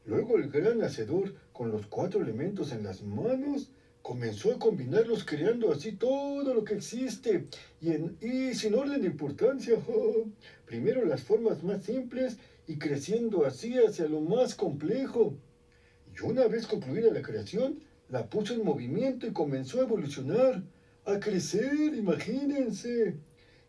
Speaker 4: Luego el gran hacedor, con los 4 elementos en las manos, comenzó a combinarlos creando así todo lo que existe y sin orden de importancia. Primero las formas más simples y creciendo así hacia lo más complejo. Y una vez concluida la creación, la puso en movimiento y comenzó a evolucionar, a crecer, imagínense.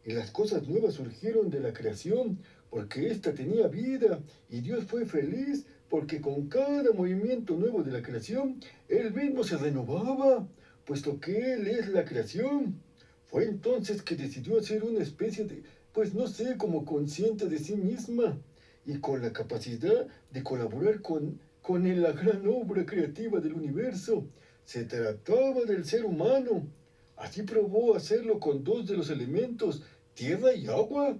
Speaker 4: Y las cosas nuevas surgieron de la creación, porque ésta tenía vida, y Dios fue feliz, porque con cada movimiento nuevo de la creación, Él mismo se renovaba, puesto que Él es la creación. Fue entonces que decidió hacer una especie de, pues no sé, como consciente de sí misma, y con la capacidad de colaborar con la gran obra creativa del universo. Se trataba del ser humano. Así probó hacerlo con 2 de los elementos, tierra y agua,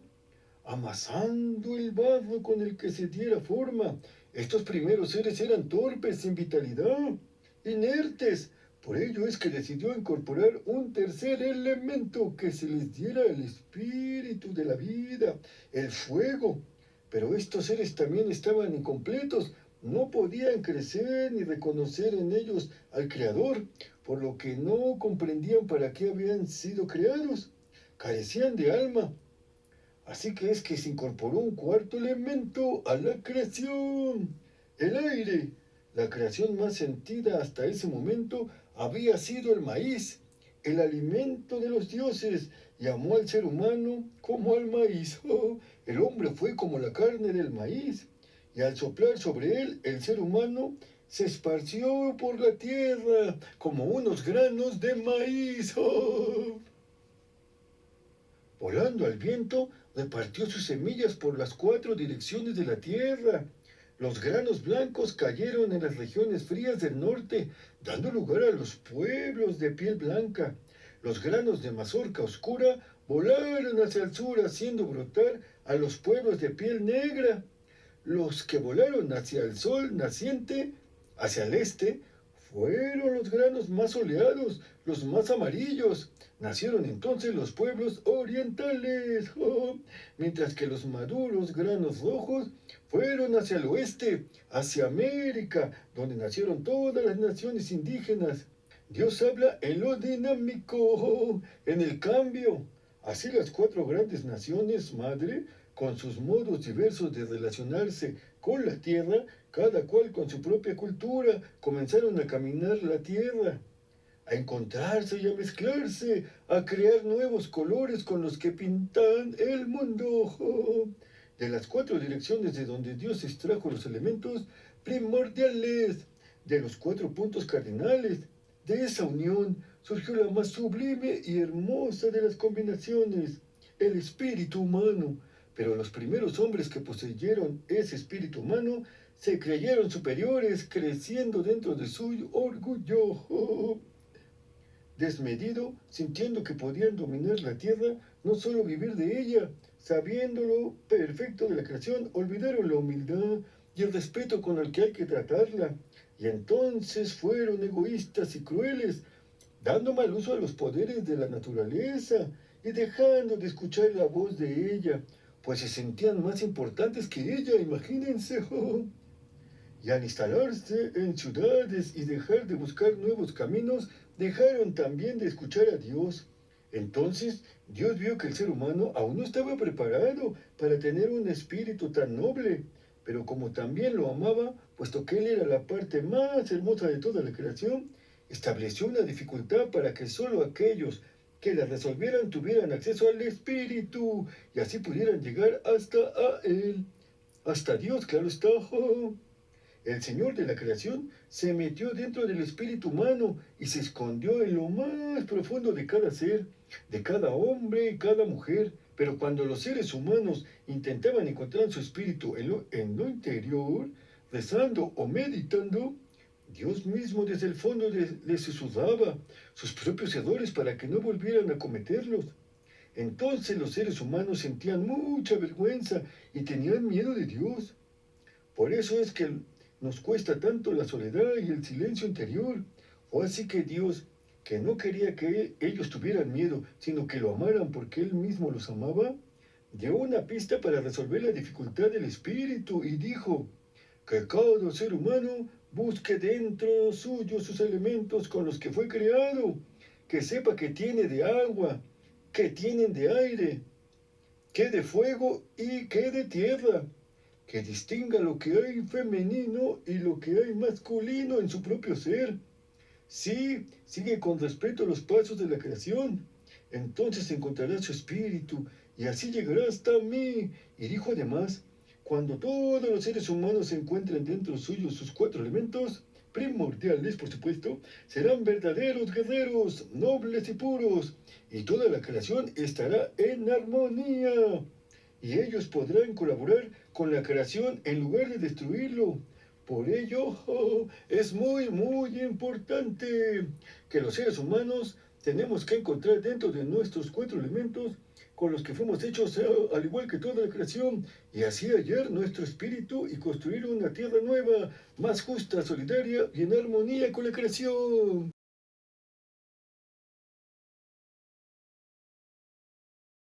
Speaker 4: amasando el barro con el que se diera forma. Estos primeros seres eran torpes, sin vitalidad, inertes. Por ello es que decidió incorporar un tercer elemento que se les diera el espíritu de la vida, el fuego. Pero estos seres también estaban incompletos, no podían crecer ni reconocer en ellos al Creador, por lo que no comprendían para qué habían sido creados. Carecían de alma. Así que es que se incorporó un 4 elemento a la creación, el aire. La creación más sentida hasta ese momento había sido el maíz, el alimento de los dioses, y amó al ser humano como al maíz. El hombre fue como la carne del maíz, y al soplar sobre él el ser humano se esparció por la tierra como unos granos de maíz. Volando al viento, repartió sus semillas por las 4 direcciones de la tierra. Los granos blancos cayeron en las regiones frías del norte, dando lugar a los pueblos de piel blanca. Los granos de mazorca oscura volaron hacia el sur, haciendo brotar a los pueblos de piel negra. Los que volaron hacia el sol naciente, hacia el este, fueron los granos más soleados, los más amarillos. Nacieron entonces los pueblos orientales, mientras que los maduros granos rojos fueron hacia el oeste, hacia América, donde nacieron todas las naciones indígenas. Dios habla en lo dinámico, en el cambio. Así las cuatro grandes naciones madre, con sus modos diversos de relacionarse con la tierra, cada cual con su propia cultura, comenzaron a caminar la tierra, a encontrarse y a mezclarse, a crear nuevos colores con los que pintan el mundo. De las cuatro direcciones de donde Dios extrajo los elementos primordiales, de los cuatro puntos cardinales, de esa unión surgió la más sublime y hermosa de las combinaciones, el espíritu humano. Pero los primeros hombres que poseyeron ese espíritu humano se creyeron superiores, creciendo dentro de su orgullo desmedido, sintiendo que podían dominar la tierra, no solo vivir de ella, sabiendo lo perfecto de la creación, olvidaron la humildad y el respeto con el que hay que tratarla, y entonces fueron egoístas y crueles, dando mal uso a los poderes de la naturaleza y dejando de escuchar la voz de ella, pues se sentían más importantes que ella, imagínense. Y al instalarse en ciudades y dejar de buscar nuevos caminos, dejaron también de escuchar a Dios. Entonces Dios vio que el ser humano aún no estaba preparado para tener un espíritu tan noble, pero como también lo amaba, puesto que Él era la parte más hermosa de toda la creación, estableció una dificultad para que solo aquellos que la resolvieran tuvieran acceso al espíritu y así pudieran llegar hasta a Él, hasta Dios, claro está. El Señor de la creación se metió dentro del espíritu humano y se escondió en lo más profundo de cada ser, de cada hombre y cada mujer. Pero cuando los seres humanos intentaban encontrar su espíritu en lo interior, rezando o meditando, Dios mismo desde el fondo les susurraba sus propios errores para que no volvieran a cometerlos. Entonces los seres humanos sentían mucha vergüenza y tenían miedo de Dios. Por eso es que nos cuesta tanto la soledad y el silencio interior. Fue así que Dios, que no quería que ellos tuvieran miedo, sino que lo amaran porque Él mismo los amaba, dio una pista para resolver la dificultad del espíritu y dijo que cada ser humano busque dentro suyo sus elementos con los que fue creado, que sepa que tiene de agua, que tienen de aire, que de fuego y que de tierra, que distinga lo que hay femenino y lo que hay masculino en su propio ser. Sí, sigue con respeto los pasos de la creación. Entonces encontrará su espíritu y así llegará hasta mí. Y dijo además, cuando todos los seres humanos se encuentren dentro suyo sus cuatro elementos, primordiales por supuesto, serán verdaderos guerreros, nobles y puros, y toda la creación estará en armonía. Y ellos podrán colaborar con la creación en lugar de destruirlo. Por ello, es muy importante que los seres humanos tenemos que encontrar dentro de nuestros cuatro elementos con los que fuimos hechos al igual que toda la creación, y así hallar nuestro espíritu y construir una tierra nueva, más justa, solidaria y en armonía con la creación.